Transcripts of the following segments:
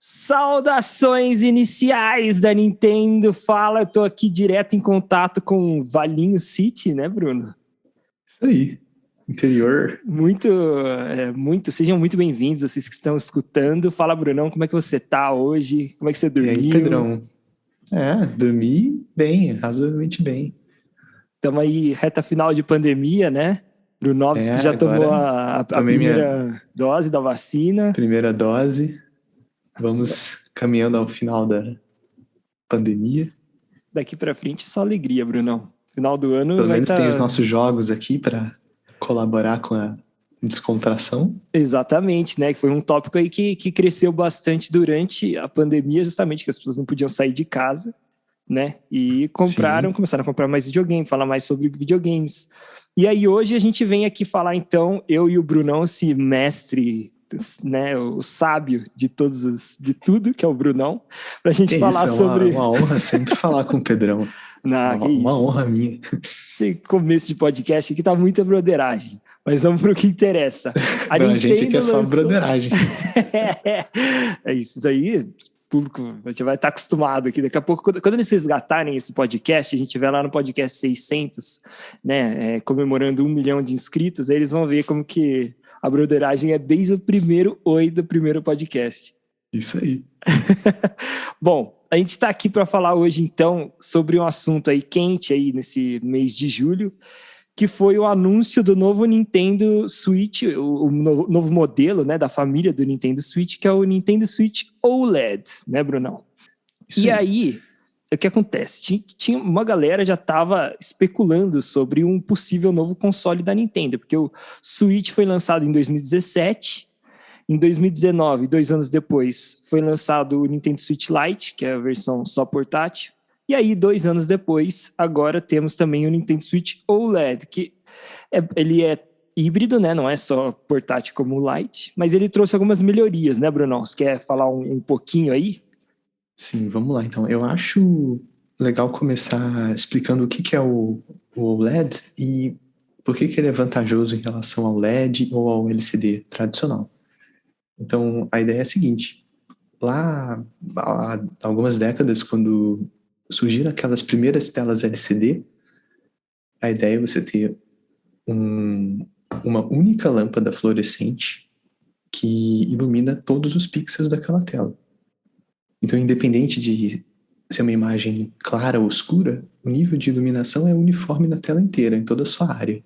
Saudações iniciais da Nintendo. Fala, eu tô aqui direto em contato com Valinho City, né, Bruno? Isso aí, interior. Sejam muito bem-vindos, vocês que estão escutando. Fala, Brunão, como é que você tá hoje? Como é que você dormiu? E aí, Pedrão? Dormi bem, razoavelmente bem. Estamos aí, reta final de pandemia, né? Brunovski já tomou Agora a tomei minha primeira dose da vacina. primeira dose. Vamos caminhando ao final da pandemia. Daqui pra frente, só alegria, Brunão. Final do ano Pelo vai menos tem os estar... nossos jogos aqui para colaborar com a descontração. Exatamente, né? Que foi um tópico aí que cresceu bastante durante a pandemia, justamente que as pessoas não podiam sair de casa, né? E Sim. começaram a comprar mais videogame, falar mais sobre videogames. E aí hoje a gente vem aqui falar, então, eu e o Brunão, esse mestre, né? O sábio de tudo, que é o Brunão, pra gente Que falar isso, é sobre... uma honra sempre falar com o Pedrão. Que Uma isso. honra minha. Esse começo de podcast aqui tá muita broderagem. Mas vamos pro que interessa. A gente aqui é só broderagem. Isso aí, o público já vai estar acostumado aqui. Daqui a pouco, quando eles resgatarem esse podcast, a gente vai lá no podcast 600, né, comemorando 1 milhão de inscritos, aí eles vão ver como que a broderagem é desde o primeiro oi do primeiro podcast. Isso aí. Bom, a gente está aqui para falar hoje, então, sobre um assunto aí quente aí nesse mês de julho, que foi o anúncio do novo Nintendo Switch, o novo modelo, né, da família do Nintendo Switch, que é o Nintendo Switch OLED, né, Brunão? E aí, o que acontece? Tinha uma galera já estava especulando sobre um possível novo console da Nintendo, porque o Switch foi lançado em 2017, em 2019, 2 anos depois, foi lançado o Nintendo Switch Lite, que é a versão só portátil. E aí, 2 anos depois, agora temos também o Nintendo Switch OLED, que ele é híbrido, né? Não é só portátil como o Lite, mas ele trouxe algumas melhorias, né, Bruno? Você quer falar um pouquinho aí? Sim, vamos lá. Então, eu acho legal começar explicando o que é o OLED e por que ele é vantajoso em relação ao LED ou ao LCD tradicional. Então, a ideia é a seguinte: lá há algumas décadas, quando surgiram aquelas primeiras telas LCD, a ideia é você ter uma única lâmpada fluorescente que ilumina todos os pixels daquela tela. Então, independente de ser uma imagem clara ou escura, o nível de iluminação é uniforme na tela inteira, em toda a sua área.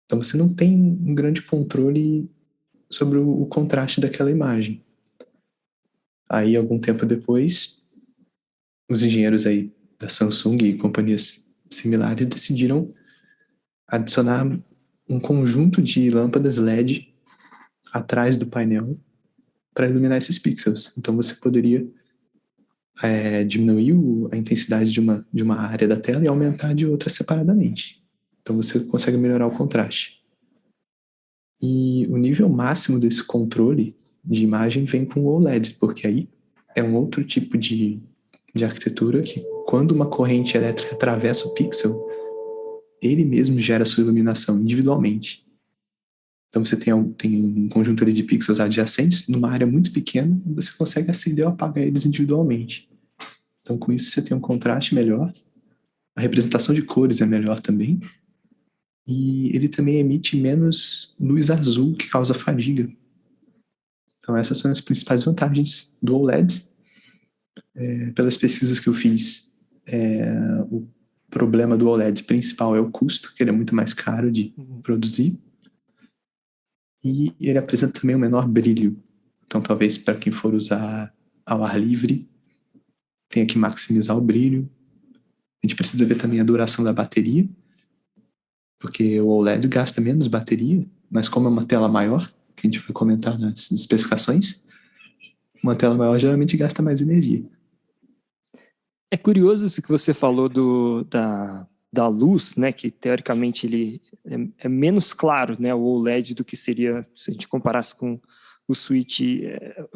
Então, você não tem um grande controle sobre o contraste daquela imagem. Aí, algum tempo depois, os engenheiros aí da Samsung e companhias similares decidiram adicionar um conjunto de lâmpadas LED atrás do painel para iluminar esses pixels. Então, você poderia diminuir a intensidade de uma área da tela e aumentar de outra separadamente. Então você consegue melhorar o contraste. E o nível máximo desse controle de imagem vem com o OLED, porque aí é um outro tipo de arquitetura que, quando uma corrente elétrica atravessa o pixel, ele mesmo gera sua iluminação individualmente. Então você tem um conjunto ali de pixels adjacentes numa área muito pequena e você consegue acender ou apagar eles individualmente. Então, com isso, você tem um contraste melhor, a representação de cores é melhor também, e ele também emite menos luz azul, que causa fadiga. Então, essas são as principais vantagens do OLED. Pelas pesquisas que eu fiz, o problema do OLED principal é o custo, que ele é muito mais caro de produzir, e ele apresenta também um menor brilho. Então, talvez para quem for usar ao ar livre, tenha que maximizar o brilho. A gente precisa ver também a duração da bateria, porque o OLED gasta menos bateria, mas como é uma tela maior, que a gente vai comentar nas especificações, uma tela maior geralmente gasta mais energia. É curioso isso que você falou da luz, né? Que teoricamente ele é menos claro, né? O OLED do que seria se a gente comparasse com o Switch,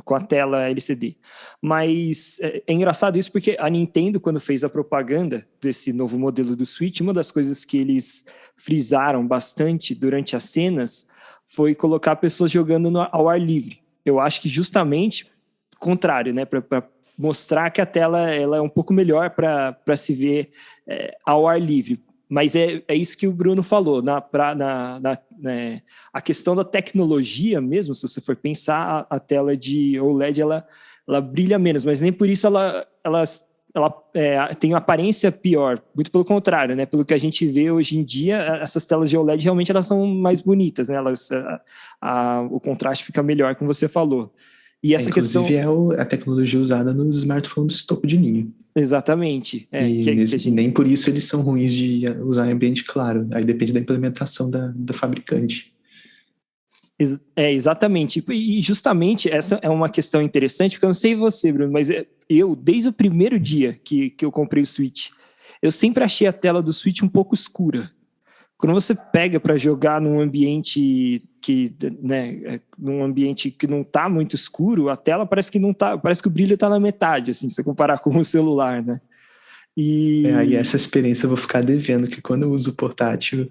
com a tela LCD. Mas é engraçado isso porque a Nintendo, quando fez a propaganda desse novo modelo do Switch, uma das coisas que eles frisaram bastante durante as cenas foi colocar pessoas jogando ao ar livre. Eu acho que justamente contrário, né? Para mostrar que a tela ela é um pouco melhor para se ver ao ar livre. Mas é isso que o Bruno falou. Né, a questão da tecnologia mesmo, se você for pensar, a tela de OLED ela brilha menos, mas nem por isso ela tem uma aparência pior. Muito pelo contrário, né? Pelo que a gente vê hoje em dia, essas telas de OLED realmente elas são mais bonitas, né? O contraste fica melhor, como você falou. E essa Inclusive questão... a tecnologia usada nos smartphones topo de linha. Exatamente. E nem por isso eles são ruins de usar em ambiente claro. Aí depende da implementação da fabricante. Exatamente. E justamente essa é uma questão interessante, porque eu não sei você, Bruno, mas eu, desde o primeiro dia que eu comprei o Switch, eu sempre achei a tela do Switch um pouco escura. Quando você pega para jogar num ambiente num ambiente que não está muito escuro, a tela parece que não tá, parece que o brilho está na metade, assim, se você comparar com o celular, né? Aí essa experiência eu vou ficar devendo, que quando eu uso o portátil,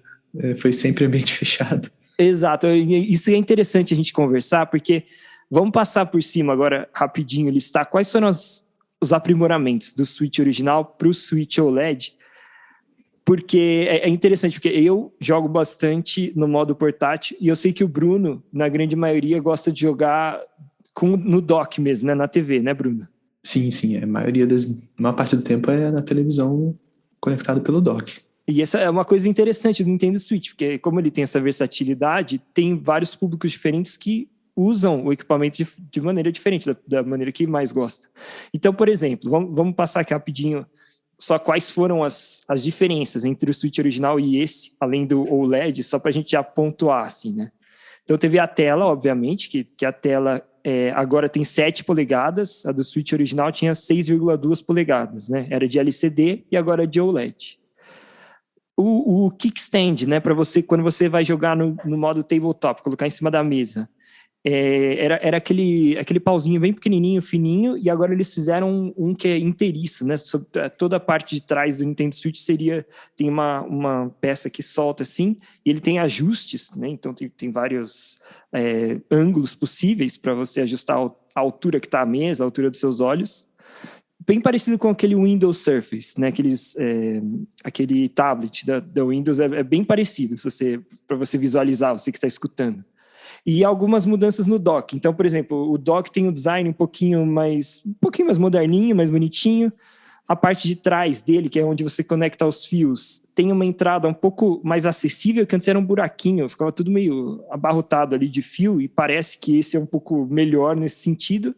foi sempre ambiente fechado. Exato, isso é interessante a gente conversar, porque vamos passar por cima agora, rapidinho, listar quais foram os aprimoramentos do Switch original para o Switch OLED, porque é interessante, porque eu jogo bastante no modo portátil, e eu sei que o Bruno, na grande maioria, gosta de jogar no dock mesmo, né, na TV, né, Bruno? Sim, a maior parte do tempo é na televisão conectado pelo dock. E essa é uma coisa interessante do Nintendo Switch, porque como ele tem essa versatilidade, tem vários públicos diferentes que usam o equipamento de maneira diferente, da maneira que mais gosta. Então, por exemplo, vamos passar aqui rapidinho só quais foram as diferenças entre o Switch original e esse, além do OLED, só para a gente já pontuar, assim, né? Então, teve a tela, obviamente, que a tela agora tem 7 polegadas, a do Switch original tinha 6,2 polegadas, né? Era de LCD e agora é de OLED. O kickstand, né, para você, quando você vai jogar no modo tabletop, colocar em cima da mesa, era aquele pauzinho bem pequenininho, fininho, e agora eles fizeram um que é inteiriço, né? Toda a parte de trás do Nintendo Switch tem uma peça que solta assim, e ele tem ajustes, né? Então tem vários ângulos possíveis para você ajustar a altura que está a mesa, a altura dos seus olhos. Bem parecido com aquele Windows Surface, né? Aquele tablet da Windows é bem parecido, para você visualizar, você que está escutando. E algumas mudanças no dock. Então, por exemplo, o dock tem um design um pouquinho mais moderninho, mais bonitinho. A parte de trás dele, que é onde você conecta os fios, tem uma entrada um pouco mais acessível, que antes era um buraquinho, ficava tudo meio abarrotado ali de fio, e parece que esse é um pouco melhor nesse sentido.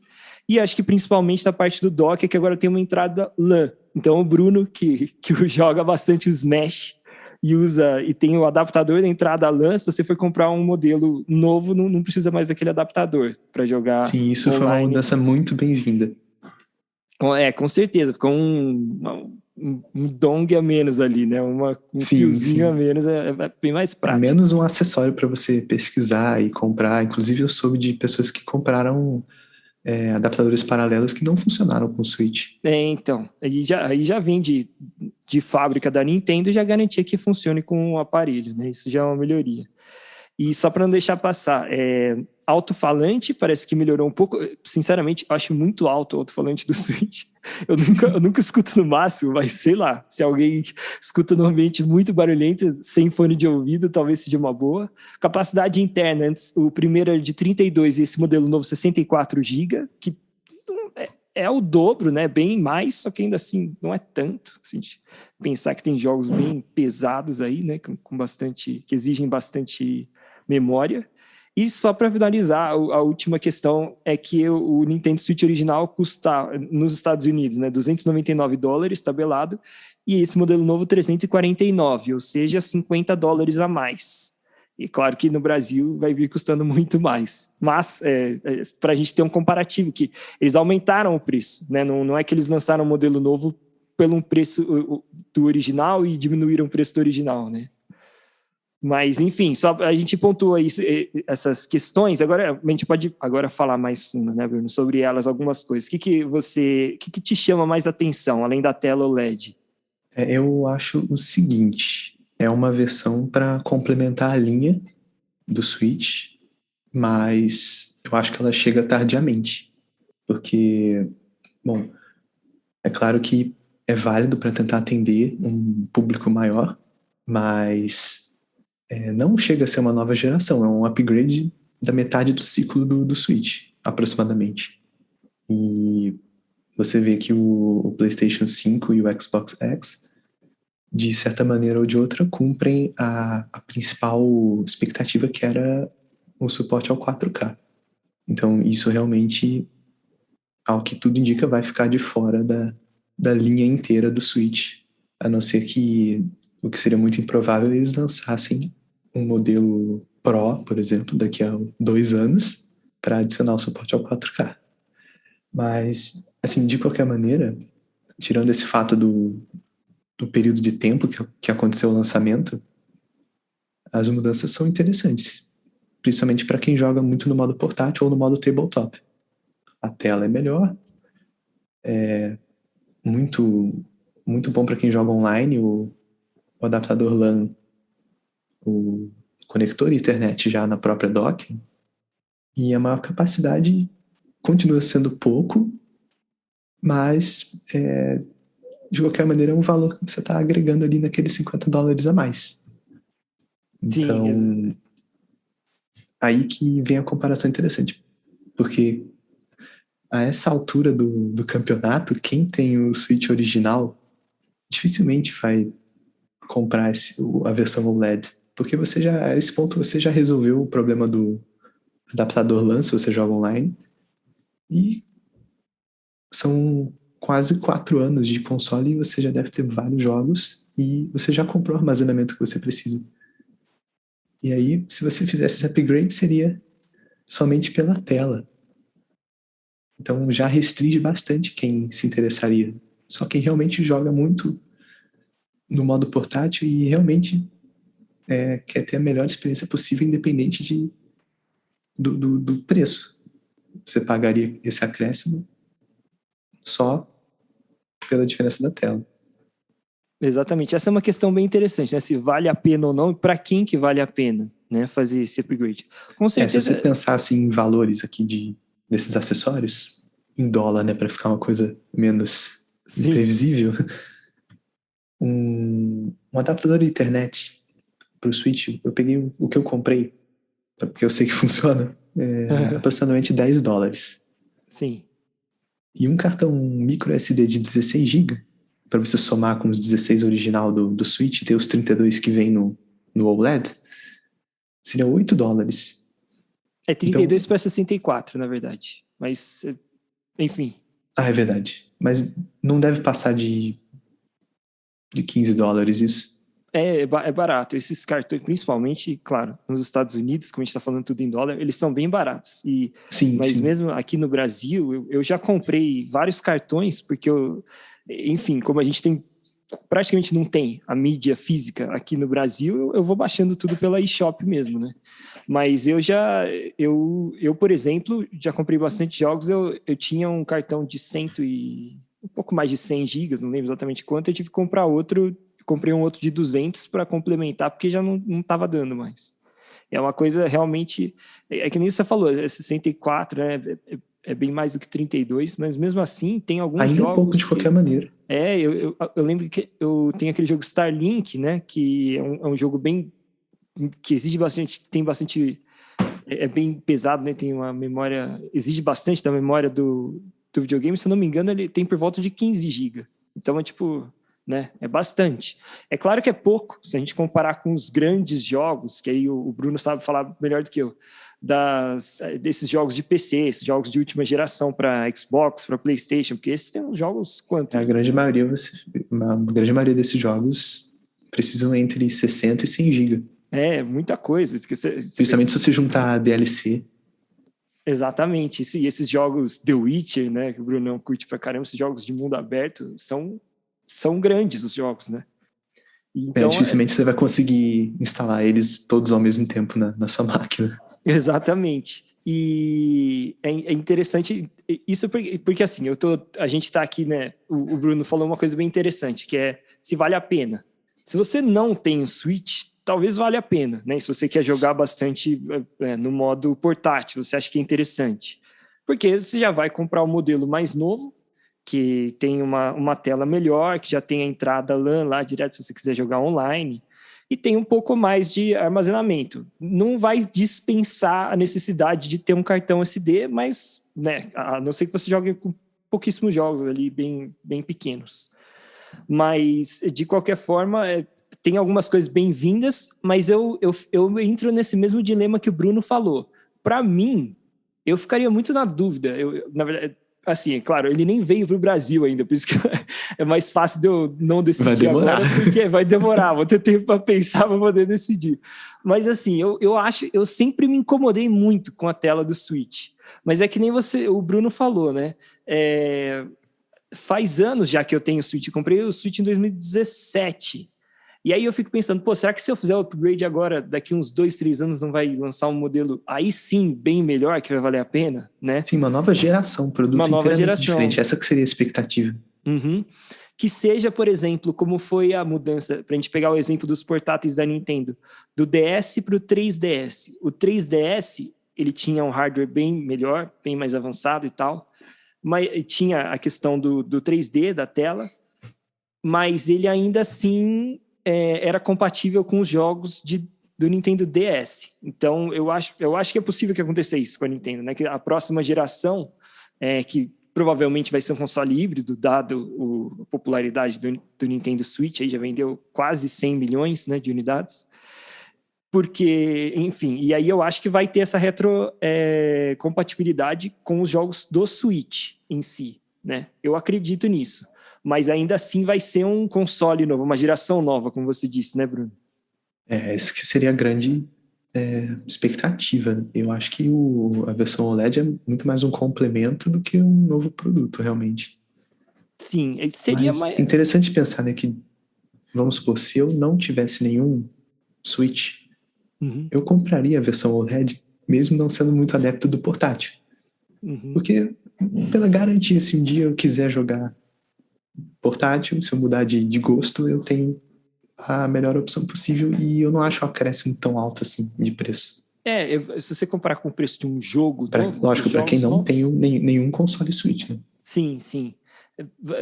E acho que principalmente na parte do dock, que agora tem uma entrada LAN. Então o Bruno, que joga bastante o Smash e tem o adaptador da entrada LAN, se você for comprar um modelo novo, não precisa mais daquele adaptador para jogar. Sim, isso online. Foi uma mudança muito bem-vinda. Com certeza, ficou um dong a menos ali, né? Fiozinho a menos, é bem mais prático. É menos um acessório para você pesquisar e comprar. Inclusive eu soube de pessoas que compraram adaptadores paralelos que não funcionaram com o Switch. Então, aí já vem de fábrica da Nintendo e já garantia que funcione com o aparelho, né? Isso já é uma melhoria. E só para não deixar passar, alto-falante parece que melhorou um pouco. Sinceramente, eu acho muito alto o alto-falante do Switch. Eu nunca escuto no máximo, mas sei lá, se alguém escuta num ambiente muito barulhento, sem fone de ouvido, talvez seja uma boa. Capacidade interna, antes, o primeiro era de 32 e esse modelo novo 64 GB, que é o dobro, né? Bem mais, só que ainda assim não é tanto. Se a gente pensar que tem jogos bem pesados aí, né? Que exigem bastante memória. E só para finalizar, a última questão é que o Nintendo Switch original custa, nos Estados Unidos, né, $299 tabelado, e esse modelo novo $349, ou seja, $50 a mais. E claro que no Brasil vai vir custando muito mais. Mas, para a gente ter um comparativo, que eles aumentaram o preço, né? Não é que eles lançaram um modelo novo pelo preço do original e diminuíram o preço do original, né? Mas, enfim, só a gente pontua essas questões. Agora, a gente pode agora falar mais fundo, né, Bruno, sobre elas, algumas coisas. O que te chama mais atenção, além da tela OLED? Eu acho o seguinte, é uma versão para complementar a linha do Switch, mas eu acho que ela chega tardiamente. Porque, bom, é claro que é válido para tentar atender um público maior, mas não chega a ser uma nova geração, é um upgrade da metade do ciclo do Switch, aproximadamente. E você vê que o PlayStation 5 e o Xbox X, de certa maneira ou de outra, cumprem a principal expectativa, que era o suporte ao 4K. Então, isso realmente, ao que tudo indica, vai ficar de fora da linha inteira do Switch, a não ser que, o que seria muito improvável, eles lançassem um modelo Pro, por exemplo, daqui a 2 anos, para adicionar o suporte ao 4K. Mas, assim, de qualquer maneira, tirando esse fato do período de tempo que aconteceu o lançamento, as mudanças são interessantes, principalmente para quem joga muito no modo portátil ou no modo tabletop. A tela é melhor, é muito, muito bom para quem joga online, o adaptador LAN, o conector Ethernet já na própria dock, e a maior capacidade continua sendo pouco, mas de qualquer maneira é um valor que você está agregando ali naqueles $50 a mais. Então, Sim, aí que vem a comparação interessante, porque a essa altura do campeonato, quem tem o Switch original dificilmente vai comprar a versão OLED, porque a esse ponto você já resolveu o problema do adaptador LAN se você joga online, e são quase 4 anos de console e você já deve ter vários jogos e você já comprou o armazenamento que você precisa. E aí, se você fizesse esse upgrade, seria somente pela tela. Então já restringe bastante quem se interessaria. Só quem realmente joga muito no modo portátil e realmente quer ter a melhor experiência possível, independente do preço. Você pagaria esse acréscimo só pela diferença da tela. exatamente. Essa é uma questão bem interessante, né? Se vale a pena ou não, e para quem que vale a pena, né? Fazer esse upgrade. Com Se você certeza. pensasse em valores aqui desses acessórios, em dólar, né, para ficar uma coisa menos Sim. imprevisível, um adaptador de internet para o Switch, eu peguei o que eu comprei, porque eu sei que funciona, aproximadamente $10. Sim. E um cartão micro SD de 16 GB, para você somar com os 16 original do Switch e ter os 32 que vem no OLED, seria $8. É Então, 32 para 64, na verdade. Mas, enfim. é verdade. Mas não deve passar de $15 isso. É barato. Esses cartões, principalmente, claro, nos Estados Unidos, como a gente está falando tudo em dólar, eles são bem baratos. Sim, Mas sim. mesmo aqui no Brasil, eu já comprei vários cartões, porque enfim, como a gente praticamente não tem a mídia física aqui no Brasil, eu vou baixando tudo pela eShop mesmo, né? Mas por exemplo, já comprei bastante jogos, eu tinha um cartão de um pouco mais de 100 gigas, não lembro exatamente quanto, eu tive que comprar outro, comprei um outro de 200 para complementar, porque já não estava dando mais. É uma coisa realmente, que nem você falou, 64, né? É bem mais do que 32, mas mesmo assim tem alguns Ainda é pouco jogos de qualquer que maneira. eu lembro que eu tenho aquele jogo Starlink, né? Que é um jogo bem que exige bastante, tem bastante, é bem pesado, né? Tem uma memória, exige bastante da memória do videogame. Se eu não me engano, ele tem por volta de 15 GB. Então é tipo, né? É bastante. É claro que é pouco se a gente comparar com os grandes jogos, que aí o Bruno sabe falar melhor do que eu, desses jogos de PC, esses jogos de última geração para Xbox, para PlayStation, porque esses tem uns jogos quanto? A grande maioria desses jogos precisam entre 60 e 100 GB. É, muita coisa. Você vê. Principalmente se você juntar a DLC. Exatamente. E esses jogos The Witcher, né, que o Brunão curte pra caramba, esses jogos de mundo aberto, são grandes os jogos, né? Então, Dificilmente você vai conseguir instalar eles todos ao mesmo tempo na sua máquina. exatamente. E é interessante isso porque assim, a gente está aqui, né? O Bruno falou uma coisa bem interessante, que é se vale a pena. Se você não tem o Switch, talvez valha a pena, né? Se você quer jogar bastante no modo portátil, você acha que é interessante. Porque você já vai comprar o modelo mais novo, que tem uma tela melhor, que já tem a entrada LAN lá direto se você quiser jogar online, e tem um pouco mais de armazenamento. Não vai dispensar a necessidade de ter um cartão SD, mas, né, a não ser que você jogue com pouquíssimos jogos ali, bem, bem pequenos. Mas, de qualquer forma, tem algumas coisas bem-vindas, mas eu entro nesse mesmo dilema que o Bruno falou. Para mim, eu ficaria muito na dúvida. Na verdade, assim, é claro, ele nem veio para o Brasil ainda, por isso que é mais fácil de eu não decidir agora, porque vai demorar, vou ter tempo para pensar para poder decidir. Mas assim, eu sempre me incomodei muito com a tela do Switch. Mas é que nem o Bruno falou, né? Faz anos já que eu tenho o Switch, comprei o Switch em 2017. E aí eu fico pensando, será que se eu fizer o upgrade agora, daqui uns 2, 3 anos não vai lançar um modelo aí sim, bem melhor, que vai valer a pena, né? Sim, uma nova geração, um produto inteiramente diferente. Essa que seria a expectativa. Uhum. Que seja, por exemplo, como foi a mudança, para a gente pegar o exemplo dos portáteis da Nintendo, do DS para o 3DS. O 3DS, ele tinha um hardware bem melhor, bem mais avançado e tal, mas tinha a questão do 3D, da tela, mas ele ainda assim era compatível com os jogos do Nintendo DS. Então, eu acho que é possível que aconteça isso com a Nintendo, né? Que a próxima geração, que provavelmente vai ser um console híbrido, dado a popularidade do Nintendo Switch, aí já vendeu quase 100 milhões, né, de unidades. Porque, enfim, e aí eu acho que vai ter essa retrocompatibilidade com os jogos do Switch em si, né? Eu acredito nisso. Mas ainda assim vai ser um console novo, uma geração nova, como você disse, né, Bruno? Isso que seria a grande expectativa. Eu acho que a versão OLED é muito mais um complemento do que um novo produto, realmente. Sim, seria mais... interessante pensar, né, que, vamos supor, se eu não tivesse nenhum Switch, eu compraria a versão OLED, mesmo não sendo muito adepto do portátil. Porque, pela garantia, se um dia eu quiser jogar portátil, se eu mudar de gosto, eu tenho a melhor opção possível e eu não acho o acréscimo tão alto assim de preço. Se você comparar com o preço de um jogo novo... Lógico, para quem não tem nenhum console Switch, né? Sim.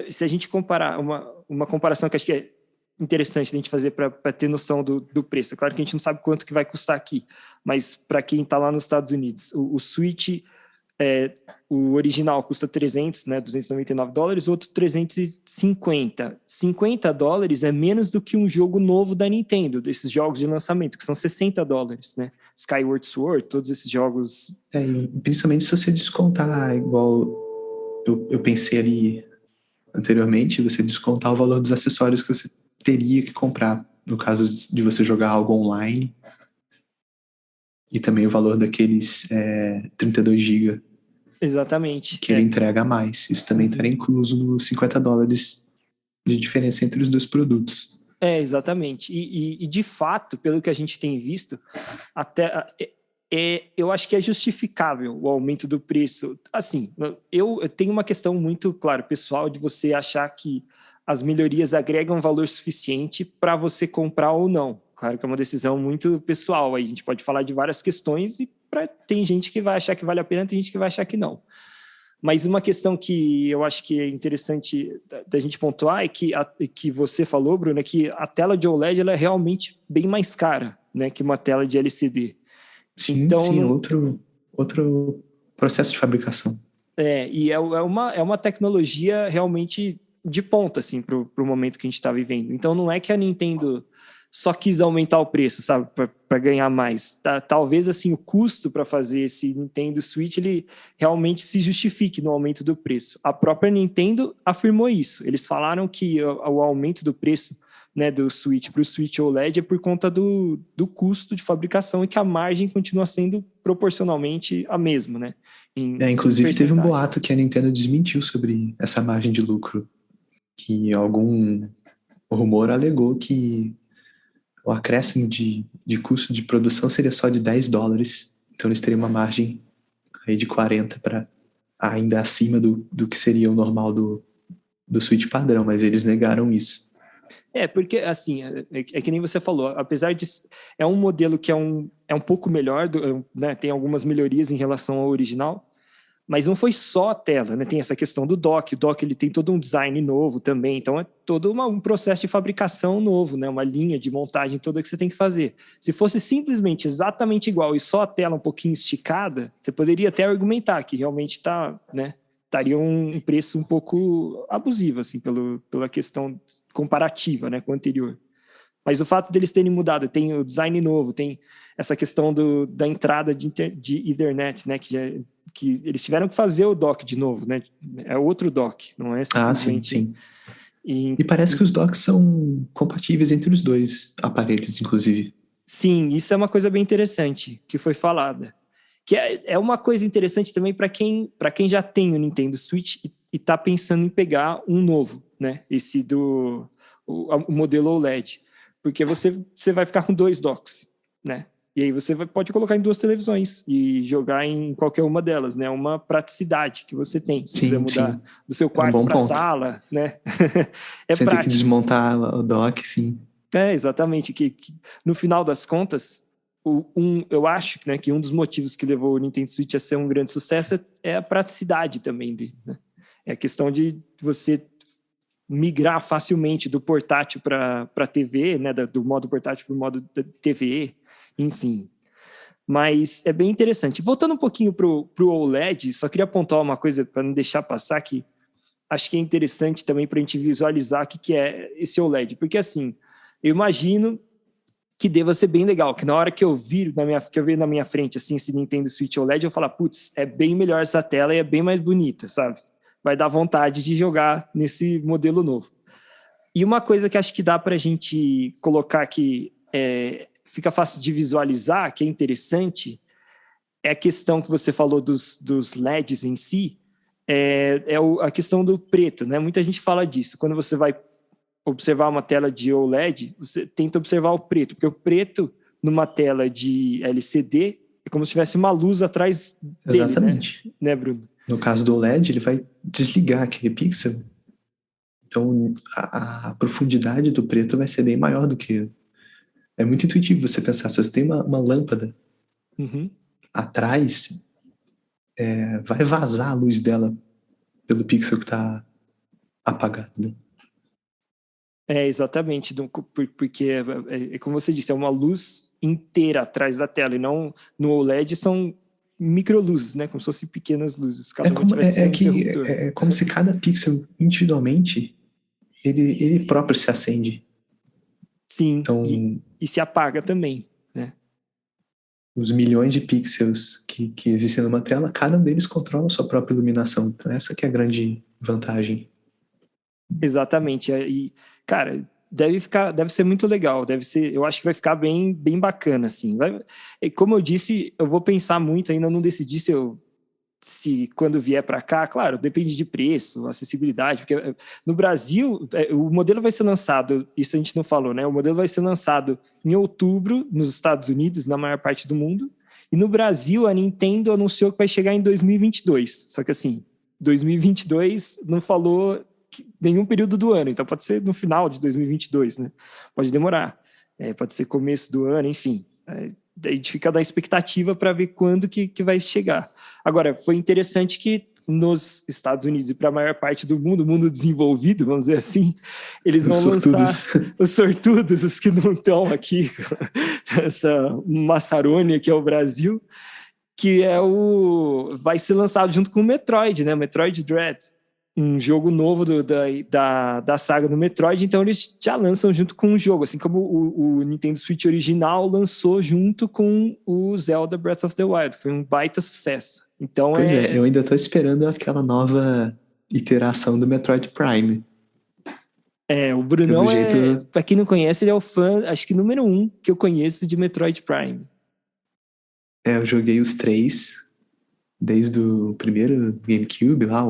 Se a gente comparar, uma comparação que acho que é interessante a gente fazer para ter noção do preço. É claro que a gente não sabe quanto que vai custar aqui, mas para quem está lá nos Estados Unidos, o Switch... o original custa 300, né, $299, o outro 350. $50 é menos do que um jogo novo da Nintendo, desses jogos de lançamento, que são $60, né? Skyward Sword, todos esses jogos. E principalmente se você descontar, igual eu pensei ali anteriormente, você descontar o valor dos acessórios que você teria que comprar, no caso de você jogar algo online, e também o valor daqueles 32 GB. Exatamente. Que ele entrega mais. Isso também estaria incluso nos $50 de diferença entre os dois produtos. Exatamente. E de fato, pelo que a gente tem visto, até eu acho que é justificável o aumento do preço. Assim, eu tenho uma questão muito, claro, pessoal, de você achar que as melhorias agregam valor suficiente para você comprar ou não. Claro que é uma decisão muito pessoal. Aí a gente pode falar de várias questões e tem gente que vai achar que vale a pena, tem gente que vai achar que não. Mas uma questão que eu acho que é interessante da gente pontuar é que você falou, Bruno, é que a tela de OLED ela é realmente bem mais cara, né, que uma tela de LCD. Sim, então, sim, outro processo de fabricação. E é uma tecnologia realmente de ponta, assim, para o momento que a gente está vivendo. Então não é que a Nintendo só quis aumentar o preço, sabe, para ganhar mais. Talvez, assim, o custo para fazer esse Nintendo Switch, ele realmente se justifique no aumento do preço. A própria Nintendo afirmou isso. Eles falaram que o aumento do preço, né, do Switch para o Switch OLED é por conta do custo de fabricação e que a margem continua sendo proporcionalmente a mesma, né? Inclusive teve um boato que a Nintendo desmentiu sobre essa margem de lucro, que algum rumor alegou que o acréscimo de custo de produção seria só de $10, então eles teriam uma margem aí de 40 para ainda acima do que seria o normal do Switch padrão, mas eles negaram isso. Porque, assim, é que nem você falou, apesar de... É um modelo que é um pouco melhor, né, tem algumas melhorias em relação ao original, Mas não foi só a tela, né? Tem essa questão do dock. O dock ele tem todo um design novo também. Então é todo um processo de fabricação novo, né? Uma linha de montagem toda que você tem que fazer. Se fosse simplesmente exatamente igual e só a tela um pouquinho esticada, você poderia até argumentar que realmente tá, né? Estaria um preço um pouco abusivo, assim, pela questão comparativa, né, com o anterior. Mas o fato deles terem mudado, tem o design novo, tem essa questão da entrada de Ethernet, né, que eles tiveram que fazer o dock de novo, né? É outro dock, não é simplesmente... Sim. E parece que os docks são compatíveis entre os dois aparelhos, inclusive. Sim, isso é uma coisa bem interessante que foi falada. Que é uma coisa interessante também para quem já tem o Nintendo Switch e está pensando em pegar um novo, né? Esse o modelo OLED. Porque você vai ficar com 2 docks, né? E aí você pode colocar em 2 televisões e jogar em qualquer uma delas, né? Uma praticidade que você tem. Se quiser mudar do seu quarto para a sala, né? Sem ter que desmontar o dock, sim. Exatamente. Que no final das contas, eu acho, né, que um dos motivos que levou o Nintendo Switch a ser um grande sucesso é a praticidade também dele, né? É a questão de você migrar facilmente do portátil para a TV, né, do modo portátil para o modo da TV, enfim. Mas é bem interessante. Voltando um pouquinho para o OLED, só queria apontar uma coisa para não deixar passar, que acho que é interessante também para a gente visualizar o que é esse OLED. Porque, assim, eu imagino que deva ser bem legal, que na hora que eu vir na minha frente assim, esse Nintendo Switch OLED, eu falo, putz, é bem melhor essa tela e é bem mais bonita, sabe? Vai dar vontade de jogar nesse modelo novo. E uma coisa que acho que dá para a gente colocar que fica fácil de visualizar, que é interessante, é a questão que você falou dos LEDs em si, a questão do preto, né? Muita gente fala disso. Quando você vai observar uma tela de OLED, você tenta observar o preto, porque o preto numa tela de LCD é como se tivesse uma luz atrás dele, exatamente, né, Bruno? No caso do OLED, ele vai desligar aquele pixel. Então, a profundidade do preto vai ser bem maior do que... É muito intuitivo você pensar, se você tem uma lâmpada atrás, vai vazar a luz dela pelo pixel que está apagado, né? Exatamente, porque como você disse, é uma luz inteira atrás da tela, e não no OLED são microluzes, né? Como se fossem pequenas luzes. Cada uma tivesse um interruptor. É como se cada pixel individualmente ele próprio se acende. Sim, então, e se apaga também, né? Os milhões de pixels que existem numa tela, cada um deles controla a sua própria iluminação. Então essa que é a grande vantagem. Exatamente. E, cara, deve ser muito legal. Eu acho que vai ficar bem, bem bacana, assim. Como eu disse, eu vou pensar muito, ainda não decidi se quando vier para cá, claro, depende de preço, acessibilidade, porque no Brasil o modelo vai ser lançado, isso a gente não falou, né? O modelo vai ser lançado em outubro nos Estados Unidos, na maior parte do mundo, e no Brasil a Nintendo anunciou que vai chegar em 2022, só que assim, 2022 não falou nenhum período do ano, então pode ser no final de 2022, né? Pode demorar, pode ser começo do ano, enfim. A gente fica na expectativa para ver quando que vai chegar. Agora, foi interessante que nos Estados Unidos e para a maior parte do mundo desenvolvido, vamos dizer assim, eles vão lançar os sortudos, os que não estão aqui, essa maçarônia que é o Brasil, que vai ser lançado junto com o Metroid, né? Metroid Dread, um jogo novo da saga do Metroid, então eles já lançam junto com o jogo, assim como o Nintendo Switch original lançou junto com o Zelda Breath of the Wild, que foi um baita sucesso. Então, pois eu ainda tô esperando aquela nova iteração do Metroid Prime. O Brunão pra quem não conhece, ele é o fã, acho que número 1 que eu conheço de Metroid Prime. Eu joguei os 3, desde o primeiro GameCube lá,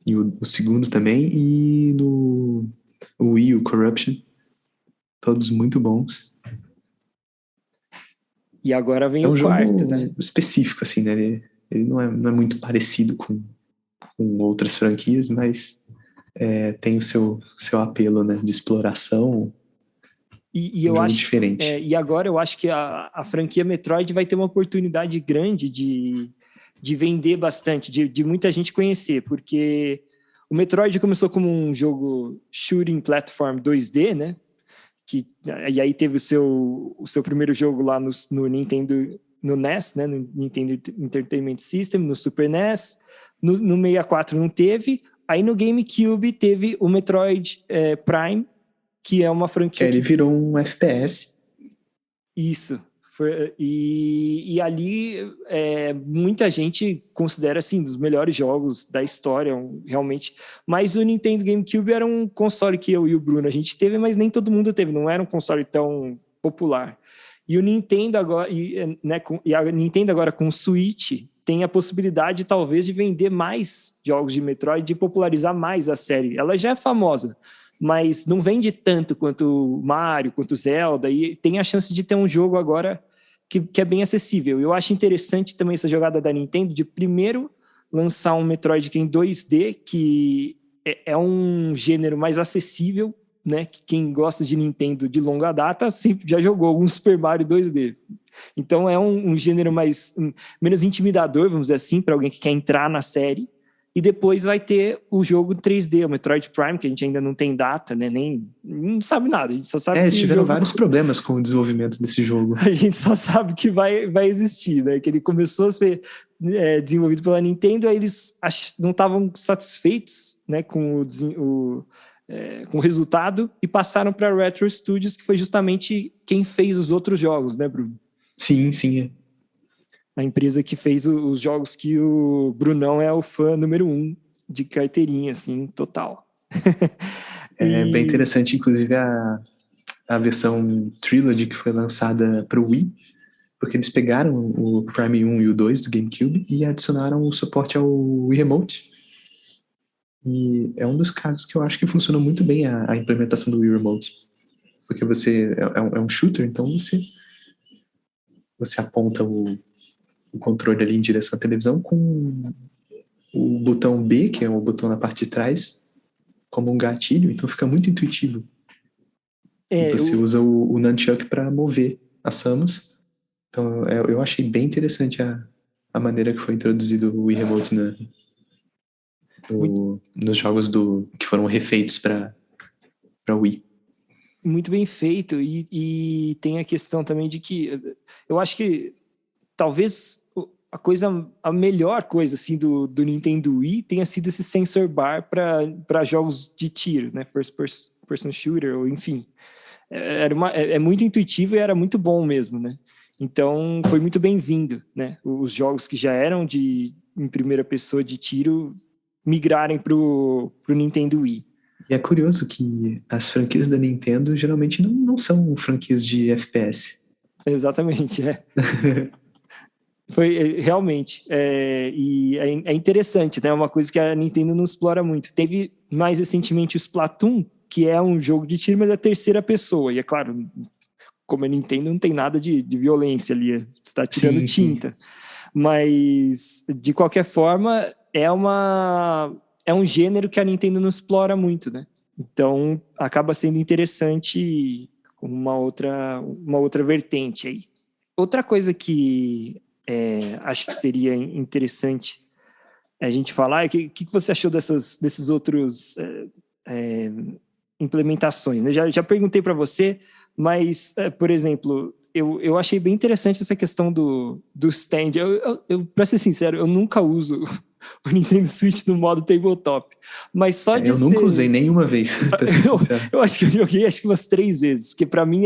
e o segundo também, e no Wii, o Corruption. Todos muito bons. E agora vem o quarto, né? É um jogo específico, assim, né? Ele não é muito parecido com outras franquias, mas tem o seu apelo, né? De exploração. E eu acho diferente. E agora eu acho que a franquia Metroid vai ter uma oportunidade grande de de vender bastante, de muita gente conhecer, porque o Metroid começou como um jogo shooting platform 2D, né? E aí teve o seu primeiro jogo lá no Nintendo, no NES, né? No Nintendo Entertainment System, no Super NES. No 64 não teve. Aí no GameCube teve o Metroid Prime, que é uma franquia. Ele virou um FPS. Isso. E ali muita gente considera assim dos melhores jogos da história, realmente. Mas o Nintendo GameCube era um console que eu e o Bruno a gente teve, mas nem todo mundo teve, não era um console tão popular. E o Nintendo agora, e a Nintendo agora com o Switch tem a possibilidade talvez de vender mais jogos de Metroid, de popularizar mais a série. Ela já é famosa, mas não vende tanto quanto Mario, quanto Zelda, e tem a chance de ter um jogo agora que é bem acessível. Eu acho interessante também essa jogada da Nintendo de primeiro lançar um Metroid que é em 2D, que é um gênero mais acessível, né? Que quem gosta de Nintendo de longa data sempre já jogou algum Super Mario 2D. Então é um gênero menos intimidador, vamos dizer assim, para alguém que quer entrar na série. E depois vai ter o jogo 3D, o Metroid Prime, que a gente ainda não tem data, né? Nem não sabe nada, a gente só sabe que eles tiveram vários problemas com o desenvolvimento desse jogo. A gente só sabe que vai existir, né? Que ele começou a ser desenvolvido pela Nintendo, aí eles não estavam satisfeitos, né, com o resultado e passaram para a Retro Studios, que foi justamente quem fez os outros jogos, né, Bruno? Sim, sim. A empresa que fez os jogos que o Brunão é o fã número 1 de carteirinha, assim, total. É bem interessante, inclusive, a versão Trilogy que foi lançada para o Wii, porque eles pegaram o Prime 1 e o 2 do GameCube e adicionaram o suporte ao Wii Remote. E é um dos casos que eu acho que funcionou muito bem a implementação do Wii Remote. Porque é um shooter, então você aponta o controle ali em direção à televisão com o botão B, que é o botão na parte de trás, como um gatilho, então fica muito intuitivo. E você usa o Nunchuck para mover a Samus. Então eu achei bem interessante a maneira que foi introduzido o Wii Remote nos jogos que foram refeitos para Wii. Muito bem feito, e tem a questão também de que eu acho que talvez a melhor coisa assim do Nintendo Wii tenha sido esse sensor bar para jogos de tiro, né? First person shooter, ou enfim. É muito intuitivo e era muito bom mesmo, né? Então foi muito bem-vindo, né? Os jogos que já eram em primeira pessoa de tiro migrarem pro Nintendo Wii. E é curioso que as franquias da Nintendo geralmente não são franquias de FPS. Exatamente, Foi realmente, e é interessante, né? É uma coisa que a Nintendo não explora muito. Teve mais recentemente o Splatoon, que é um jogo de tiro, mas é terceira pessoa. E é claro, como a Nintendo não tem nada de violência ali, você está tirando tinta. Sim. Mas, de qualquer forma, é um gênero que a Nintendo não explora muito, né? Então, acaba sendo interessante uma outra vertente aí. Outra coisa que acho que seria interessante a gente falar é o que você achou desses outros implementações, né? Já perguntei para você, mas, por exemplo, eu achei bem interessante essa questão do stand. Para ser sincero, eu nunca uso o Nintendo Switch no modo tabletop, mas só de eu nunca usei nenhuma vez, pra ser sincero. Eu acho que eu joguei umas 3 vezes, porque para mim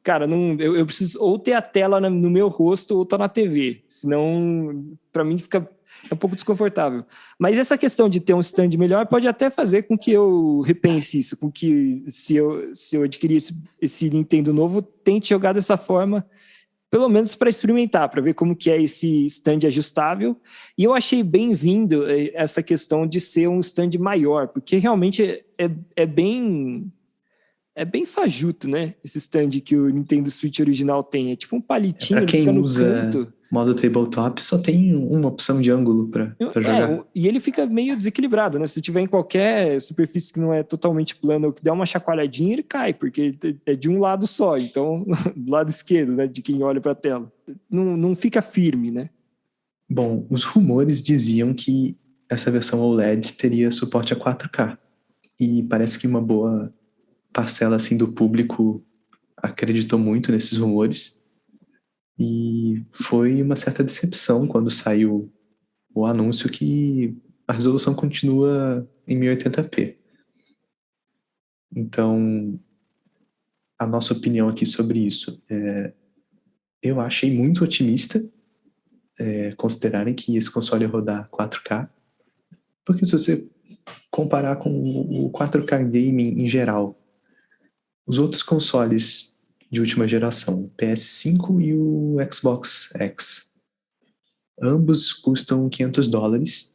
cara, eu preciso ou ter a tela no meu rosto ou tá na TV, senão para mim fica um pouco desconfortável. Mas essa questão de ter um stand melhor pode até fazer com que eu repense isso, com que se eu adquirir esse Nintendo novo, tente jogar dessa forma, pelo menos para experimentar, para ver como que é esse stand ajustável. E eu achei bem-vindo essa questão de ser um stand maior, porque realmente é bem fajuto, né? Esse stand que o Nintendo Switch original tem. É tipo um palitinho, pra quem ele fica no usa canto. Modo tabletop, só tem uma opção de ângulo pra jogar. E ele fica meio desequilibrado, né? Se tiver em qualquer superfície que não é totalmente plana ou que der uma chacoalhadinha, ele cai, porque é de um lado só. Então, do lado esquerdo, né? De quem olha pra tela. Não fica firme, né? Bom, os rumores diziam que essa versão OLED teria suporte a 4K. E parece que uma boa parcela assim, do público acreditou muito nesses rumores. E foi uma certa decepção quando saiu o anúncio que a resolução continua em 1080p. Então, a nossa opinião aqui sobre isso, eu achei muito otimista considerarem que esse console ia rodar 4K, porque se você comparar com o 4K gaming em geral, os outros consoles de última geração, o PS5 e o Xbox X, ambos custam $500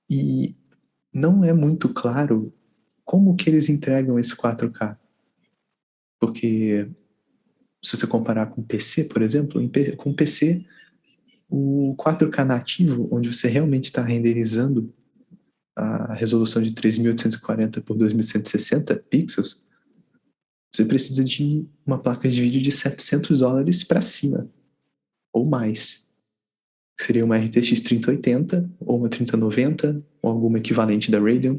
e não é muito claro como que eles entregam esse 4K. Porque se você comparar com o PC, por exemplo, com o PC, o 4K nativo, onde você realmente está renderizando a resolução de 3840 por 2160 pixels, você precisa de uma placa de vídeo de $700 para cima, ou mais. Seria uma RTX 3080, ou uma 3090, ou alguma equivalente da Radeon.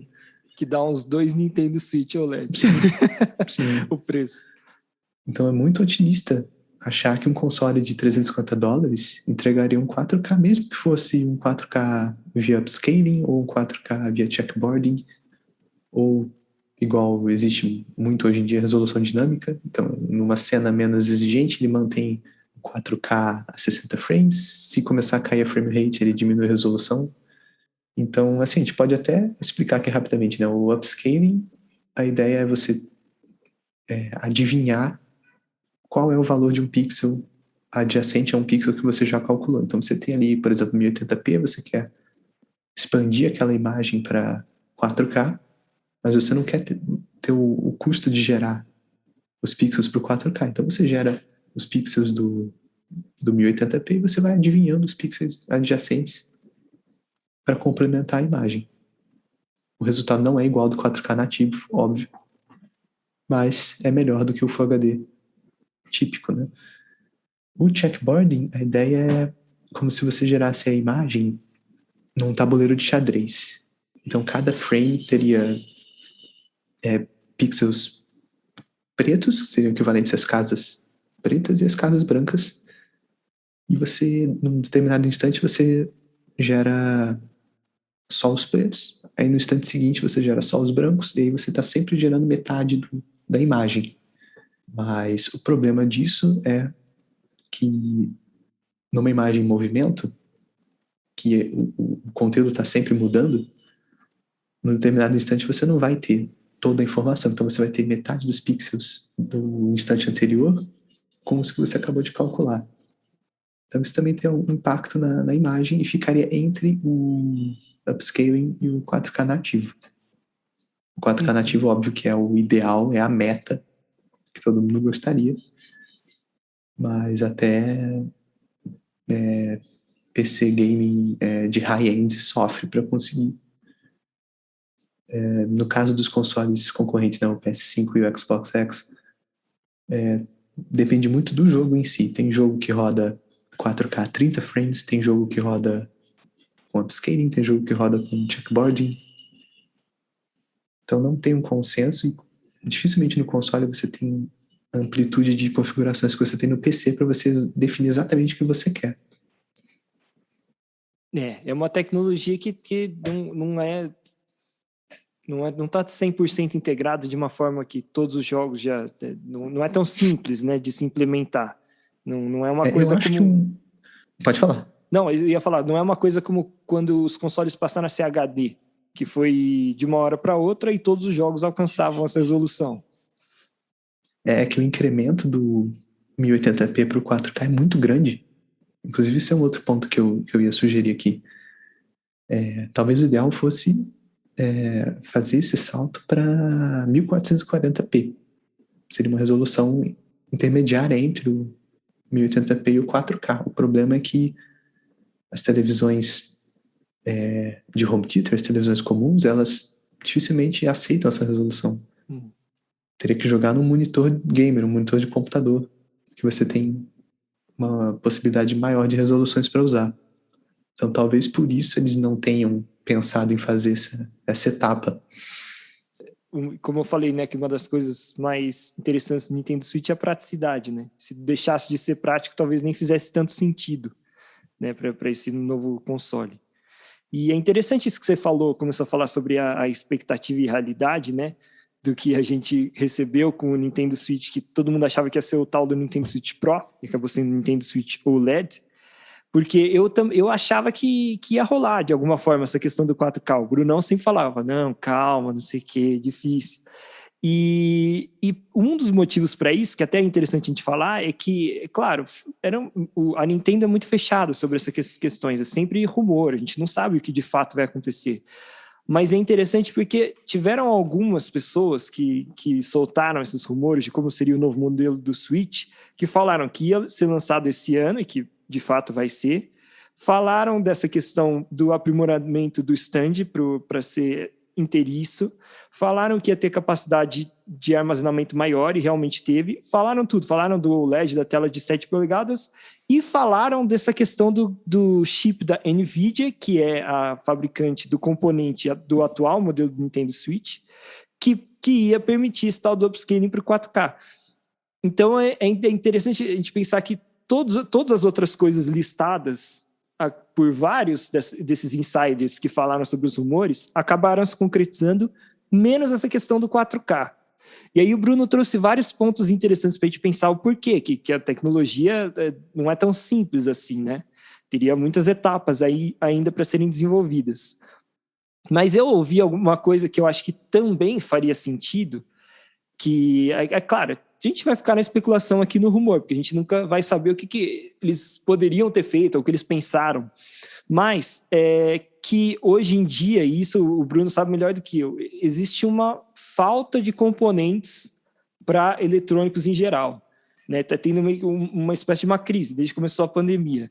Que dá uns 2 Nintendo Switch OLED. Sim, sim. O preço. Então é muito otimista achar que um console de $350 entregaria um 4K, mesmo que fosse um 4K via upscaling, ou um 4K via checkboarding, ou igual existe muito hoje em dia resolução dinâmica. Então, numa cena menos exigente, ele mantém 4K a 60 frames. Se começar a cair a frame rate, ele diminui a resolução. Então, assim, a gente pode até explicar aqui rapidamente, né? O upscaling, a ideia é você adivinhar qual é o valor de um pixel adjacente a um pixel que você já calculou. Então, você tem ali, por exemplo, 1080p, você quer expandir aquela imagem para 4K, mas você não quer ter o custo de gerar os pixels para o 4K. Então, você gera os pixels do 1080p e você vai adivinhando os pixels adjacentes para complementar a imagem. O resultado não é igual ao do 4K nativo, óbvio, mas é melhor do que o Full HD típico, né? O checkboarding, a ideia é como se você gerasse a imagem num tabuleiro de xadrez. Então, cada frame teria pixels pretos, que seriam equivalentes às casas pretas, e as casas brancas. E você, num determinado instante, você gera só os pretos. Aí, no instante seguinte, você gera só os brancos. E aí, você está sempre gerando metade da imagem. Mas o problema disso é que numa imagem em movimento, que o conteúdo está sempre mudando, num determinado instante você não vai ter toda a informação. Então você vai ter metade dos pixels do instante anterior com os que você acabou de calcular. Então isso também tem um impacto na imagem e ficaria entre o upscaling e o 4K nativo. O 4K nativo, óbvio que é o ideal, é a meta que todo mundo gostaria, mas até PC gaming de high-end sofre para conseguir. No caso dos consoles concorrentes, né, o PS5 e o Xbox X, depende muito do jogo em si. Tem jogo que roda 4K 30 frames, tem jogo que roda com upscaling, tem jogo que roda com checkboarding. Então não tem um consenso e dificilmente no console você tem amplitude de configurações que você tem no PC para você definir exatamente o que você quer. É uma tecnologia que não está 100% integrado de uma forma que todos os jogos já... Não é tão simples, né, de se implementar. Não é uma coisa eu acho como... Pode falar. Não, eu ia falar, não é uma coisa como quando os consoles passaram a ser HD, que foi de uma hora para outra e todos os jogos alcançavam essa resolução. É que o incremento do 1080p para o 4K é muito grande. Inclusive, esse é um outro ponto que eu ia sugerir aqui. Talvez o ideal fosse fazer esse salto para 1440p. Seria uma resolução intermediária entre o 1080p e o 4K. O problema é que as televisões de home theater, as televisões comuns, elas dificilmente aceitam essa resolução. Teria que jogar num monitor gamer, um monitor de computador, que você tem uma possibilidade maior de resoluções para usar. Então, talvez por isso eles não tenham pensado em fazer essa etapa. Como eu falei, né, que uma das coisas mais interessantes do Nintendo Switch é a praticidade, né? Se deixasse de ser prático, talvez nem fizesse tanto sentido, né, para esse novo console. E é interessante isso que você falou, começou a falar sobre a expectativa e realidade, né, do que a gente recebeu com o Nintendo Switch, que todo mundo achava que ia ser o tal do Nintendo Switch Pro, e acabou sendo o Nintendo Switch OLED, porque eu achava que ia rolar de alguma forma essa questão do 4K. O Brunão sempre falava, não, calma, não sei o que, difícil. E um dos motivos para isso, que até é interessante a gente falar, é que, claro, a Nintendo é muito fechada sobre essas questões, é sempre rumor, a gente não sabe o que de fato vai acontecer. Mas é interessante porque tiveram algumas pessoas que soltaram esses rumores de como seria o novo modelo do Switch, que falaram que ia ser lançado esse ano e que de fato vai ser. Falaram dessa questão do aprimoramento do stand para ser inteiriço. Falaram que ia ter capacidade de armazenamento maior e realmente teve. Falaram tudo. Falaram do OLED da tela de 7 polegadas e falaram dessa questão do chip da NVIDIA, que é a fabricante do componente do atual modelo do Nintendo Switch, que ia permitir esse tal do upscaling para o 4K. Então é interessante a gente pensar que todas as outras coisas listadas por vários desses insiders que falaram sobre os rumores acabaram se concretizando, menos essa questão do 4K. E aí o Bruno trouxe vários pontos interessantes para a gente pensar o porquê, que a tecnologia não é tão simples assim, né? Teria muitas etapas aí ainda para serem desenvolvidas. Mas eu ouvi alguma coisa que eu acho que também faria sentido, que, claro, a gente vai ficar na especulação aqui no rumor, porque a gente nunca vai saber o que eles poderiam ter feito, ou o que eles pensaram. Mas que hoje em dia, e isso o Bruno sabe melhor do que eu, existe uma falta de componentes para eletrônicos em geral. Está tendo meio que uma espécie de uma crise desde que começou a pandemia.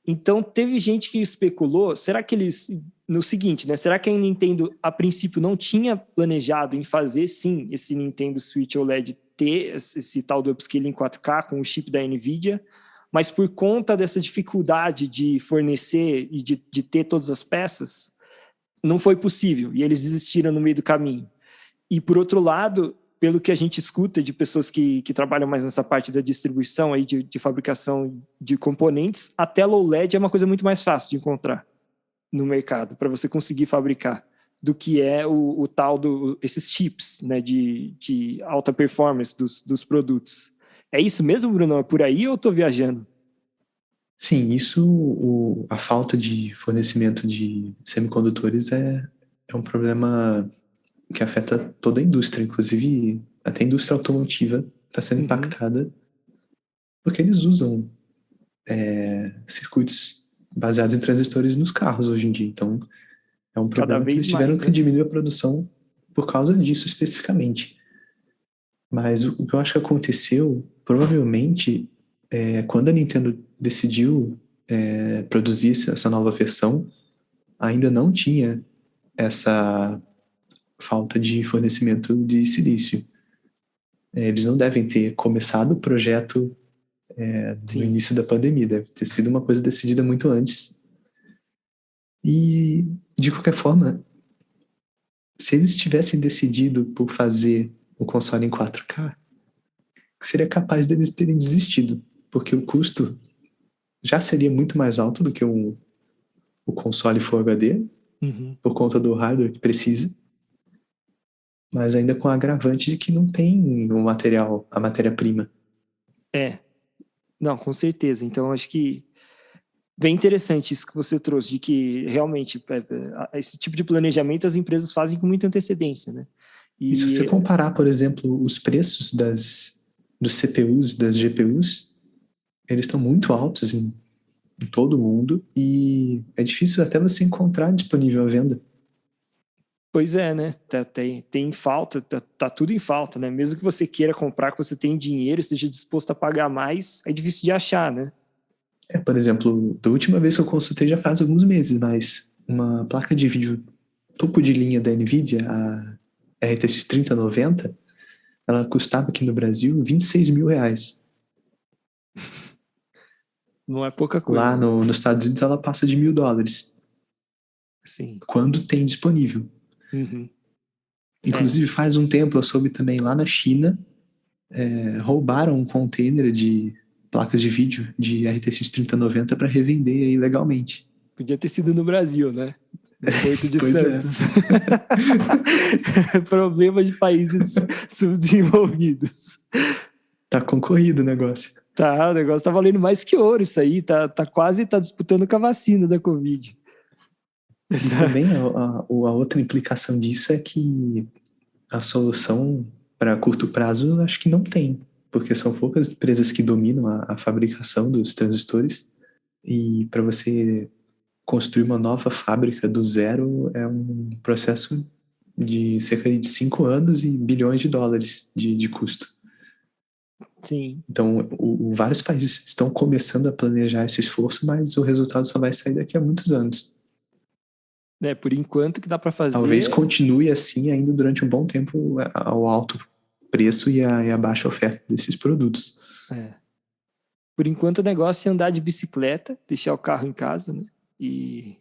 Então, teve gente que especulou, será que eles... No seguinte, né? Será que a Nintendo, a princípio, não tinha planejado em fazer, sim, esse Nintendo Switch OLED ter esse tal do upscaling em 4K com o chip da NVIDIA, mas por conta dessa dificuldade de fornecer e de ter todas as peças, não foi possível, e eles desistiram no meio do caminho. E, por outro lado, pelo que a gente escuta de pessoas que trabalham mais nessa parte da distribuição, aí de fabricação de componentes, a tela OLED é uma coisa muito mais fácil de encontrar no mercado, para você conseguir fabricar, do que é o tal esses chips, né, de alta performance dos produtos. É isso mesmo, Bruno? É por aí ou eu estou viajando? Sim, a falta de fornecimento de semicondutores é um problema que afeta toda a indústria, inclusive até a indústria automotiva está sendo impactada, porque eles usam circuitos baseados em transistores nos carros hoje em dia. Então, é um Cada problema que vez eles tiveram mais, que né? diminuir a produção por causa disso especificamente. Mas o que eu acho que aconteceu, provavelmente, quando a Nintendo decidiu produzir essa nova versão, ainda não tinha essa falta de fornecimento de silício. Eles não devem ter começado o projeto no Sim. início da pandemia, deve ter sido uma coisa decidida muito antes. E, de qualquer forma, se eles tivessem decidido por fazer o console em 4K, seria capaz deles terem desistido, porque o custo já seria muito mais alto do que o console Full HD, por conta do hardware que precisa, mas ainda com a agravante de que não tem o material, a matéria-prima. Não, com certeza. Então, acho que bem interessante isso que você trouxe, de que realmente esse tipo de planejamento as empresas fazem com muita antecedência, né? E se você E comparar, por exemplo, os preços dos CPUs, das GPUs, eles estão muito altos em todo o mundo e é difícil até você encontrar disponível à venda. pois é, né? Tem falta, tá tudo em falta, né? Mesmo que você queira comprar, que você tenha dinheiro, esteja disposto a pagar mais, é difícil de achar, né? Por exemplo, da última vez que eu consultei já faz alguns meses, mas uma placa de vídeo topo de linha da NVIDIA, a RTX 3090, ela custava aqui no Brasil R$ 26 mil. Não é pouca Lá coisa. nos Estados Unidos ela passa de $1.000. Sim. Quando tem disponível. Uhum. Inclusive, faz um tempo eu soube também lá na China, roubaram um container de placas de vídeo de RTX 3090 para revender aí legalmente. Podia ter sido no Brasil, né? No Porto de Pois é. Santos. Problema de países subdesenvolvidos. Tá concorrido o negócio. Tá, o negócio tá valendo mais que ouro isso aí. Tá quase disputando com a vacina da Covid. E também a outra implicação disso é que a solução para curto prazo acho que não tem, porque são poucas empresas que dominam a fabricação dos transistores, e para você construir uma nova fábrica do zero é um processo de cerca de 5 anos e bilhões de dólares de custo. Sim. Então, vários países estão começando a planejar esse esforço, mas o resultado só vai sair daqui a muitos anos. Por enquanto que dá para fazer. Talvez continue assim ainda durante um bom tempo ao alto preço e a baixa oferta desses produtos. Por enquanto o negócio é andar de bicicleta, deixar o carro em casa, né? E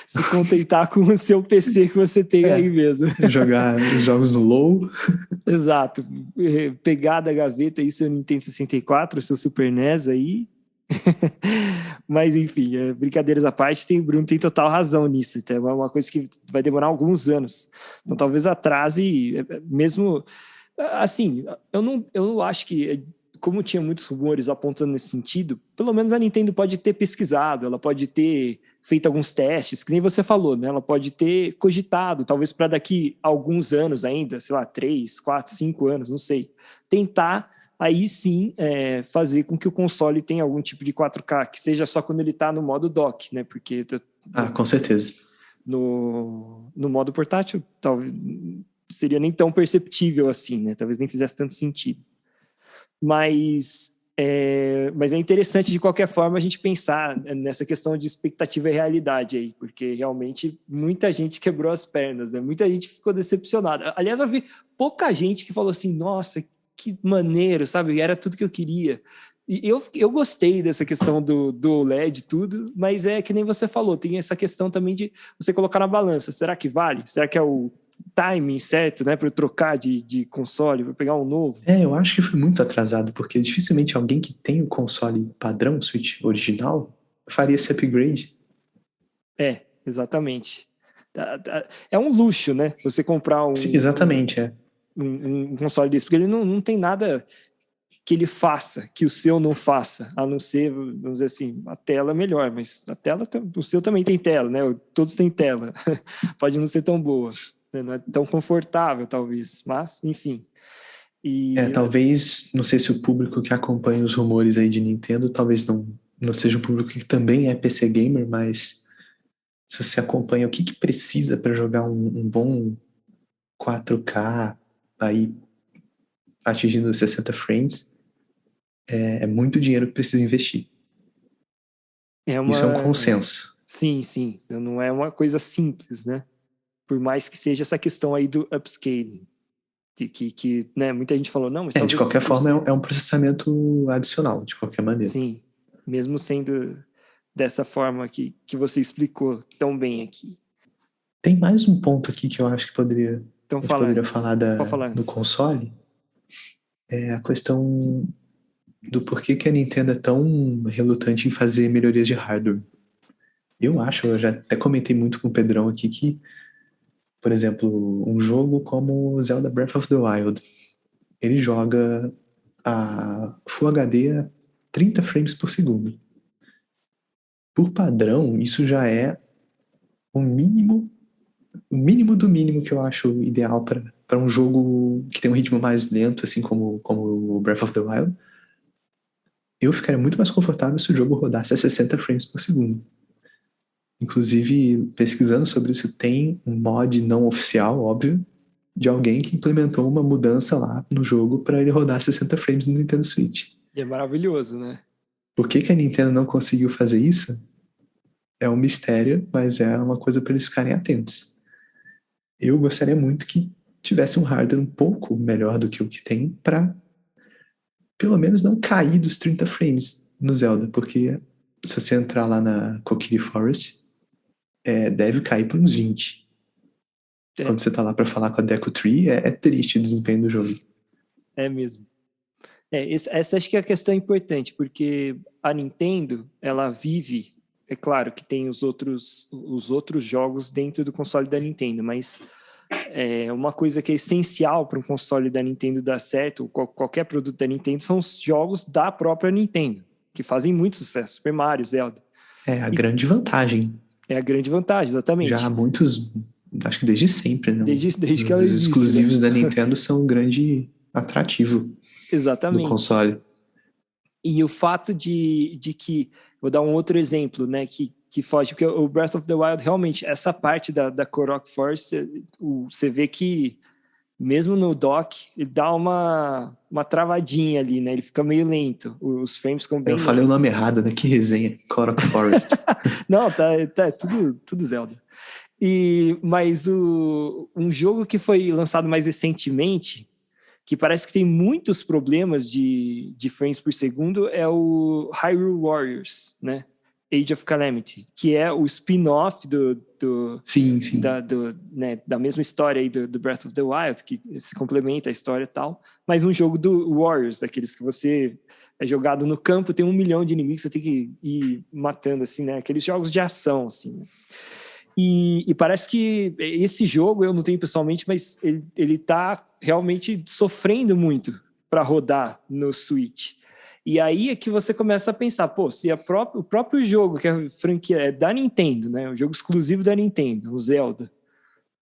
se contentar com o seu PC que você tem aí mesmo. Jogar os jogos no low. Exato. Pegar da gaveta aí seu Nintendo 64, seu Super NES aí. Mas enfim, brincadeiras à parte, o Bruno tem total razão nisso. É uma coisa que vai demorar alguns anos. Então talvez atrase, mesmo assim, eu não acho que, como tinha muitos rumores apontando nesse sentido, pelo menos a Nintendo pode ter pesquisado, ela pode ter feito alguns testes, que nem você falou, né? Ela pode ter cogitado, talvez para daqui a alguns anos ainda, sei lá, 3, 4, 5 anos, não sei, tentar aí sim fazer com que o console tenha algum tipo de 4K, que seja só quando ele está no modo dock, né? Porque Com certeza. No modo portátil, talvez seria nem tão perceptível assim, né? Talvez nem fizesse tanto sentido. Mas é interessante, de qualquer forma, a gente pensar nessa questão de expectativa e realidade aí, porque realmente muita gente quebrou as pernas, né? Muita gente ficou decepcionada. Aliás, eu vi pouca gente que falou assim, nossa, que maneiro, sabe? Era tudo que eu queria. E eu gostei dessa questão do OLED e tudo, mas é que nem você falou, tem essa questão também de você colocar na balança. Será que vale? Será que é o timing certo, né, para eu trocar de console, para pegar um novo? Eu acho que foi muito atrasado, porque dificilmente alguém que tem o console padrão, Switch original, faria esse upgrade. Exatamente. É um luxo, né? Você comprar Sim, exatamente, um console desse, porque ele não tem nada que ele faça, que o seu não faça, a não ser, vamos dizer assim, a tela é melhor, mas a tela, o seu também tem tela, né? Todos têm tela. Pode não ser tão boa, né? Não é tão confortável, talvez, mas, enfim. Talvez, não sei se o público que acompanha os rumores aí de Nintendo, talvez não seja um público que também é PC gamer, mas se você acompanha o que precisa para jogar um bom 4K aí atingindo 60 frames, é muito dinheiro que precisa investir. Isso é um consenso. Sim, sim. Não é uma coisa simples, né? Por mais que seja essa questão aí do upscaling. Que né, muita gente falou, não, mas talvez... De qualquer forma, é um processamento adicional, de qualquer maneira. Sim, mesmo sendo dessa forma que você explicou tão bem aqui. Tem mais um ponto aqui que eu acho que a gente poderia falar do console. É a questão do porquê que a Nintendo é tão relutante em fazer melhorias de hardware. Eu já até comentei muito com o Pedrão aqui que, por exemplo, um jogo como Zelda Breath of the Wild, ele joga a Full HD a 30 frames por segundo. Por padrão, isso já é o mínimo do mínimo que eu acho ideal para um jogo que tem um ritmo mais lento, assim como o Breath of the Wild. Eu ficaria muito mais confortável se o jogo rodasse a 60 frames por segundo. Inclusive, pesquisando sobre isso, tem um mod não oficial, óbvio, de alguém que implementou uma mudança lá no jogo para ele rodar 60 frames no Nintendo Switch. E é maravilhoso, né? Por que a Nintendo não conseguiu fazer isso? É um mistério, mas é uma coisa para eles ficarem atentos. Eu gostaria muito que tivesse um hardware um pouco melhor do que o que tem para pelo menos não cair dos 30 frames. no Zelda, porque se você entrar lá na Kokiri Forest, deve cair por uns 20. Quando você tá lá pra falar com a Deku Tree, é triste o desempenho do jogo. É mesmo. Essa acho que é a questão importante, porque a Nintendo, ela vive, é claro que tem os outros jogos dentro do console da Nintendo, mas uma coisa que é essencial para um console da Nintendo dar certo, qualquer produto da Nintendo, são os jogos da própria Nintendo, que fazem muito sucesso, Super Mario, Zelda. É a grande vantagem. É a grande vantagem, exatamente. Já há muitos, acho que desde sempre, né? Desde que ela existe. Os exclusivos né? da Nintendo são um grande atrativo Exatamente. do console. E o fato de que, vou dar um outro exemplo, né, que foge, porque o Breath of the Wild, realmente, essa parte da Korok Forest, você vê que, mesmo no dock, ele dá uma travadinha ali, né, ele fica meio lento, os frames ficam bem Eu falei lentos. o nome errado, né? Que resenha, Korok Forest. Não, tá tudo Zelda. Mas um jogo que foi lançado mais recentemente, que parece que tem muitos problemas de frames por segundo, é o Hyrule Warriors, né? Age of Calamity, que é o spin-off Sim. da mesma história aí do Breath of the Wild, que se complementa a história e tal, mas um jogo do Warriors, daqueles que você é jogado no campo, tem 1 milhão de inimigos, você tem que ir matando, assim, né? Aqueles jogos de ação, assim, né? E parece que esse jogo, eu não tenho pessoalmente, mas ele tá realmente sofrendo muito para rodar no Switch. E aí é que você começa a pensar, pô, se o próprio jogo, que é franquia da Nintendo, né, o jogo exclusivo da Nintendo, o Zelda,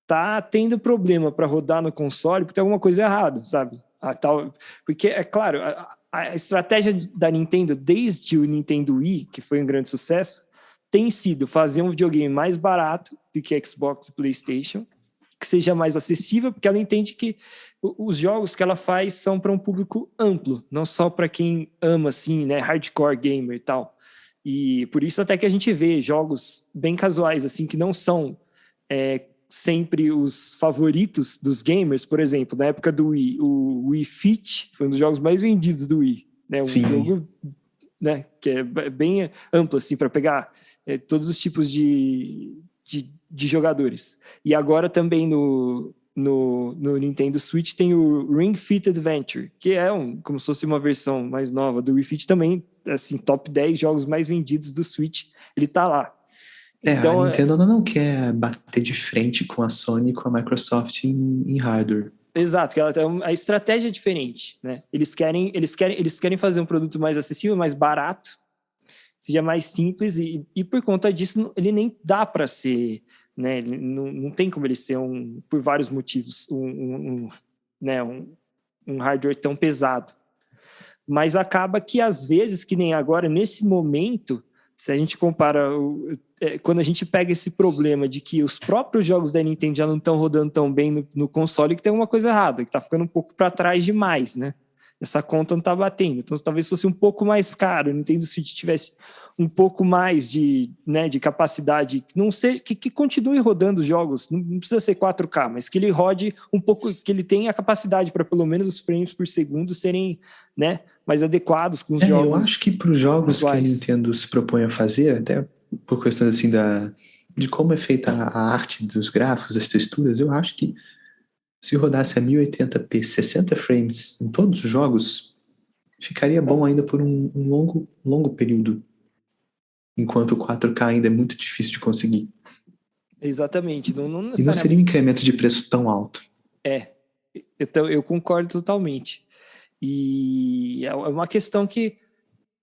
tá tendo problema para rodar no console, porque tem alguma coisa errada, sabe? Porque, é claro, a estratégia da Nintendo, desde o Nintendo Wii, que foi um grande sucesso, tem sido fazer um videogame mais barato do que Xbox e PlayStation, que seja mais acessível, porque ela entende que os jogos que ela faz são para um público amplo, não só para quem ama, assim, né, hardcore gamer e tal. E por isso até que a gente vê jogos bem casuais, assim, que não são sempre os favoritos dos gamers. Por exemplo, na época do Wii, o Wii Fit foi um dos jogos mais vendidos do Wii, né? Um Sim. jogo, né, que é bem amplo, assim, para pegar todos os tipos de jogadores. E agora também no Nintendo Switch tem o Ring Fit Adventure, que é como se fosse uma versão mais nova do Wii Fit também, assim, top 10 jogos mais vendidos do Switch, ele tá lá. Então, a Nintendo não quer bater de frente com a Sony e com a Microsoft em hardware. Exato, que a estratégia é diferente, né? Eles querem fazer um produto mais acessível, mais barato, seja mais simples, e por conta disso ele nem dá para ser, né? Não tem como ele ser por vários motivos, né? um hardware tão pesado. Mas acaba que às vezes, que nem agora, nesse momento, se a gente compara, quando a gente pega esse problema de que os próprios jogos da Nintendo já não estão rodando tão bem no console, que tem alguma coisa errada, que está ficando um pouco para trás demais, né? Essa conta não está batendo. Então, talvez fosse um pouco mais caro, o Nintendo Switch tivesse um pouco mais de capacidade, não sei, que continue rodando os jogos, não precisa ser 4K, mas que ele rode um pouco, que ele tenha a capacidade para pelo menos os frames por segundo serem, né, mais adequados com os jogos. Eu acho que para os jogos atuais que a Nintendo se propõe a fazer, até por questões assim de como é feita a arte dos gráficos, das texturas, eu acho que se rodasse a 1080p 60 frames em todos os jogos, ficaria bom ainda por um longo período. Enquanto o 4K ainda é muito difícil de conseguir. Exatamente. Não necessariamente. E não seria um incremento de preço tão alto. Eu concordo totalmente. E é uma questão que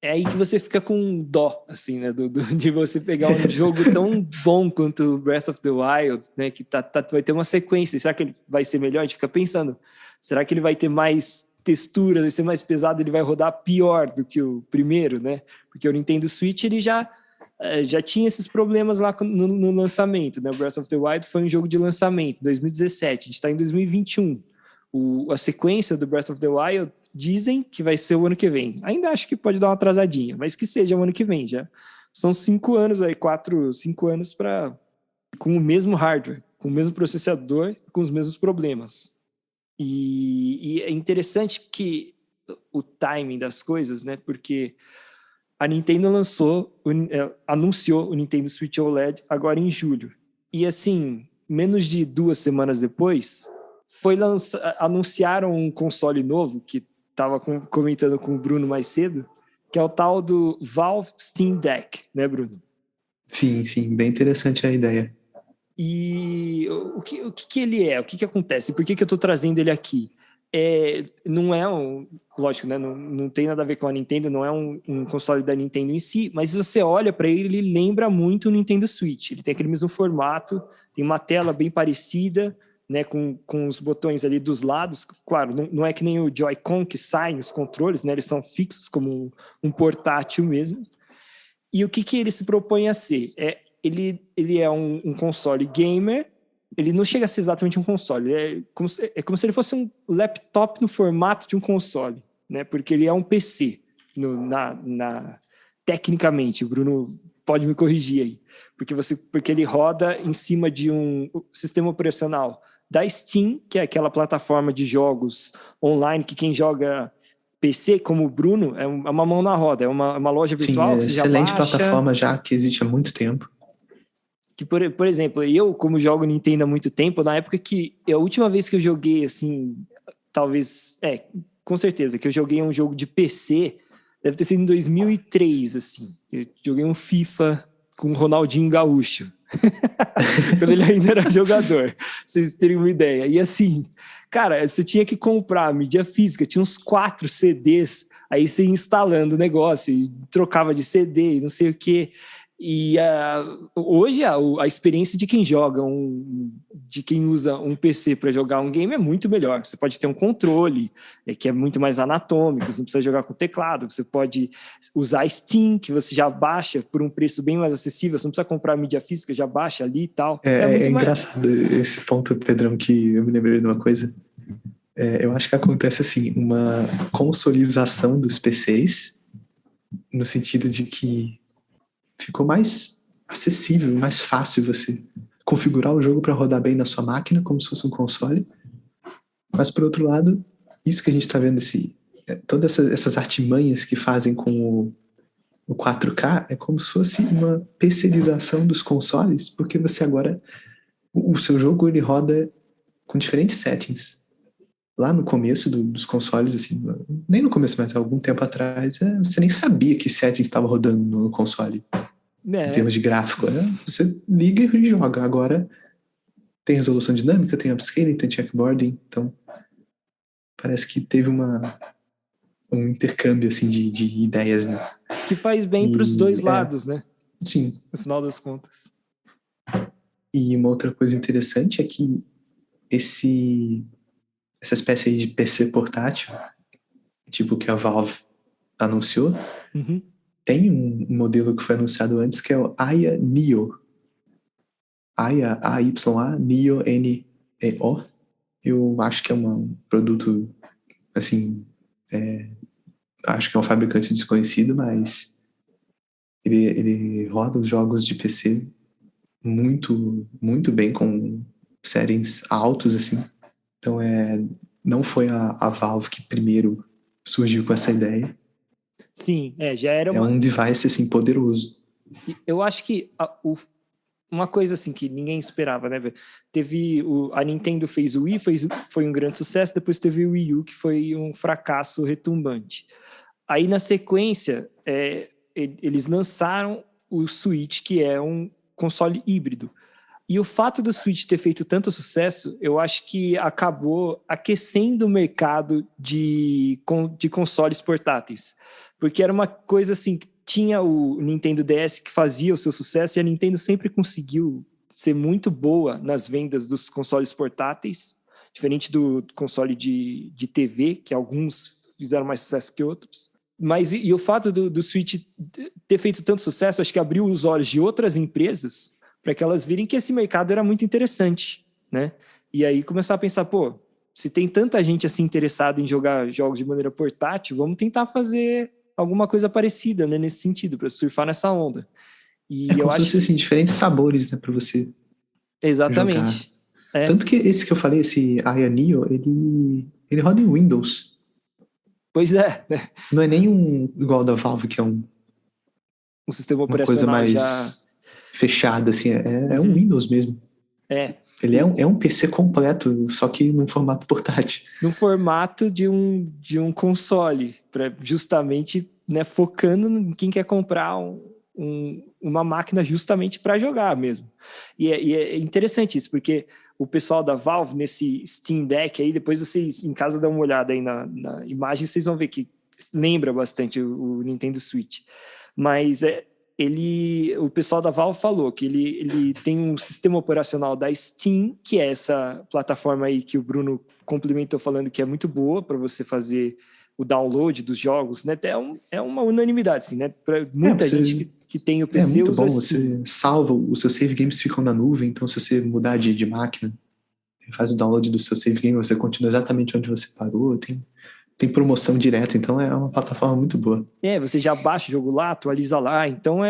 é aí que você fica com dó, assim, né? De você pegar um jogo tão bom quanto Breath of the Wild, né? Que vai ter uma sequência. Será que ele vai ser melhor? A gente fica pensando, será que ele vai ter mais texturas, vai ser mais pesado, ele vai rodar pior do que o primeiro, né? Porque o Nintendo Switch, ele já tinha esses problemas lá no lançamento, né? O Breath of the Wild foi um jogo de lançamento, 2017, a gente está em 2021. A sequência do Breath of the Wild dizem que vai ser o ano que vem. Ainda acho que pode dar uma atrasadinha, mas que seja o ano que vem já. São 5 anos aí, 5 anos com o mesmo hardware, com o mesmo processador, com os mesmos problemas. E é interessante que o timing das coisas, né? Porque a Nintendo anunciou o Nintendo Switch OLED agora em julho. E assim, menos de 2 semanas depois, anunciaram um console novo, que estava comentando com o Bruno mais cedo, que é o tal do Valve Steam Deck, né, Bruno? Sim, sim, bem interessante a ideia. E o que ele é? O que acontece? Por que eu estou trazendo ele aqui? Não é lógico, né? Não tem nada a ver com a Nintendo, não é um console da Nintendo em si, mas se você olha para ele lembra muito o Nintendo Switch. Ele tem aquele mesmo formato, tem uma tela bem parecida, né? Com os botões ali dos lados. Claro, não é que nem o Joy-Con que sai nos controles, né? Eles são fixos como um portátil mesmo. E o que ele se propõe a ser? Ele é um console gamer. Ele não chega a ser exatamente um console. É como se ele fosse um laptop no formato de um console, né? Porque ele é um PC. Tecnicamente, o Bruno pode me corrigir aí. Porque ele roda em cima de um sistema operacional da Steam, que é aquela plataforma de jogos online que quem joga PC, como o Bruno, é uma mão na roda. É uma loja virtual. Sim, que você já excelente baixa. plataforma já que existe há muito tempo. Que, por exemplo, eu, como jogo Nintendo há muito tempo, na época que a última vez que eu joguei, assim, talvez, com certeza, que eu joguei um jogo de PC, deve ter sido em 2003, assim. Eu joguei um FIFA com o Ronaldinho Gaúcho. Quando ele ainda era jogador, pra vocês terem uma ideia. E assim, cara, você tinha que comprar a mídia física, tinha uns 4 CDs, aí você ia instalando o negócio, e trocava de CD e não sei o quê. E hoje a experiência de quem joga, de quem usa um PC para jogar um game é muito melhor. Você pode ter um controle que é muito mais anatômico, você não precisa jogar com teclado, você pode usar Steam, que você já baixa por um preço bem mais acessível, você não precisa comprar mídia física, já baixa ali e tal. É engraçado esse ponto, Pedrão, que eu me lembrei de uma coisa. Eu acho que acontece assim, uma consolização dos PCs, no sentido de que ficou mais acessível, mais fácil você configurar o jogo para rodar bem na sua máquina, como se fosse um console. Mas, por outro lado, isso que a gente está vendo, todas essas artimanhas que fazem com o 4K, é como se fosse uma PCização dos consoles, porque você agora, o seu jogo ele roda com diferentes settings. Lá no começo dos consoles, assim, nem no começo, mas há algum tempo atrás, você nem sabia que settings estava rodando no console. Em termos de gráfico, você liga e joga. Agora tem resolução dinâmica, tem upscaling, tem checkboarding, então parece que teve um intercâmbio assim de ideias, né? Que faz bem para os dois lados, né? Sim. No final das contas. E uma outra coisa interessante é que essa espécie aí de PC portátil, tipo que a Valve anunciou, tem um modelo que foi anunciado antes que é o Aya Neo. Aya, A-Y-A, Neo, N-E-O. Eu acho que é um produto, assim, acho que é um fabricante desconhecido, mas ele roda os jogos de PC muito, muito bem, com settings altos, assim. Então, não foi a Valve que primeiro surgiu com essa ideia. Sim, já era um device, assim, poderoso. Eu acho que uma coisa assim que ninguém esperava, né? Teve a Nintendo fez o Wii, foi um grande sucesso, depois teve o Wii U, que foi um fracasso retumbante. Aí, na sequência, eles lançaram o Switch, que é um console híbrido. E o fato do Switch ter feito tanto sucesso, eu acho que acabou aquecendo o mercado de consoles portáteis. Porque era uma coisa assim, que tinha o Nintendo DS que fazia o seu sucesso, e a Nintendo sempre conseguiu ser muito boa nas vendas dos consoles portáteis, diferente do console de TV, que alguns fizeram mais sucesso que outros. Mas e o fato do Switch ter feito tanto sucesso, acho que abriu os olhos de outras empresas para que elas virem que esse mercado era muito interessante, né? E aí começar a pensar, se tem tanta gente assim interessada em jogar jogos de maneira portátil, vamos tentar fazer alguma coisa parecida, né, nesse sentido, para surfar nessa onda. E eu acho que assim, diferentes sabores, né, para você exatamente jogar. Tanto que esse que eu falei, esse Aya Neo, ele roda em Windows. Pois é. Não é nem igual da Valve, que é um um sistema uma coisa operacional mais já... fechada, assim, é um Windows mesmo. Ele é um PC completo, só que num formato portátil. No formato de um console, justamente, né, focando em quem quer comprar uma máquina justamente para jogar mesmo. E é interessante isso, porque o pessoal da Valve, nesse Steam Deck aí, depois vocês em casa dão uma olhada aí na imagem, vocês vão ver que lembra bastante o Nintendo Switch. Mas o pessoal da Valve falou que ele tem um sistema operacional da Steam, que é essa plataforma aí que o Bruno complementou falando que é muito boa para você fazer o download dos jogos, né? É uma unanimidade, assim, né? Para muita gente que tem o PC muito usa bom, Steam. você salva, os seus save games ficam na nuvem, então se você mudar de máquina, faz o download do seu save game, você continua exatamente onde você parou, tem promoção direta, então é uma plataforma muito boa. Você já baixa o jogo lá, atualiza lá, então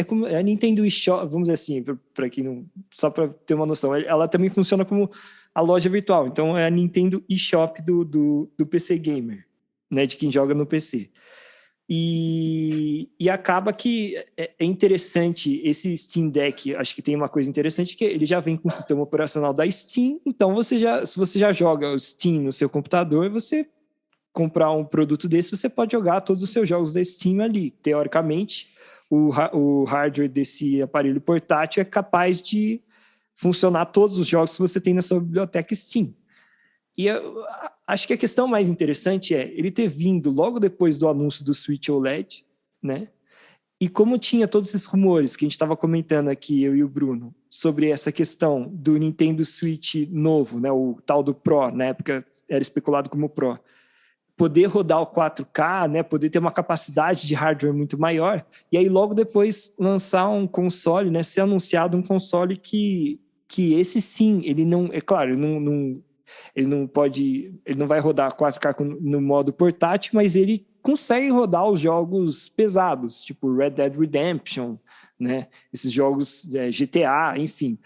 como a Nintendo eShop, vamos dizer assim, para quem não, só para ter uma noção, ela também funciona como a loja virtual, então é a Nintendo eShop do PC Gamer, né, de quem joga no PC. E acaba que é interessante esse Steam Deck, acho que tem uma coisa interessante, que ele já vem com o sistema operacional da Steam, então se você já joga o Steam no seu computador, você comprar um produto desse, você pode jogar todos os seus jogos da Steam ali. Teoricamente, o hardware desse aparelho portátil é capaz de funcionar todos os jogos que você tem na sua biblioteca Steam. E eu acho que a questão mais interessante é ele ter vindo logo depois do anúncio do Switch OLED, né? E como tinha todos esses rumores que a gente estava comentando aqui, eu e o Bruno, sobre essa questão do Nintendo Switch novo, né? O tal do Pro, na época era especulado como Pro, poder rodar o 4K, né, poder ter uma capacidade de hardware muito maior, e aí logo depois lançar um console, né, ser anunciado um console que esse sim, ele não, é claro, ele não vai rodar 4K no modo portátil, mas ele consegue rodar os jogos pesados, tipo Red Dead Redemption, né? Esses jogos GTA, enfim.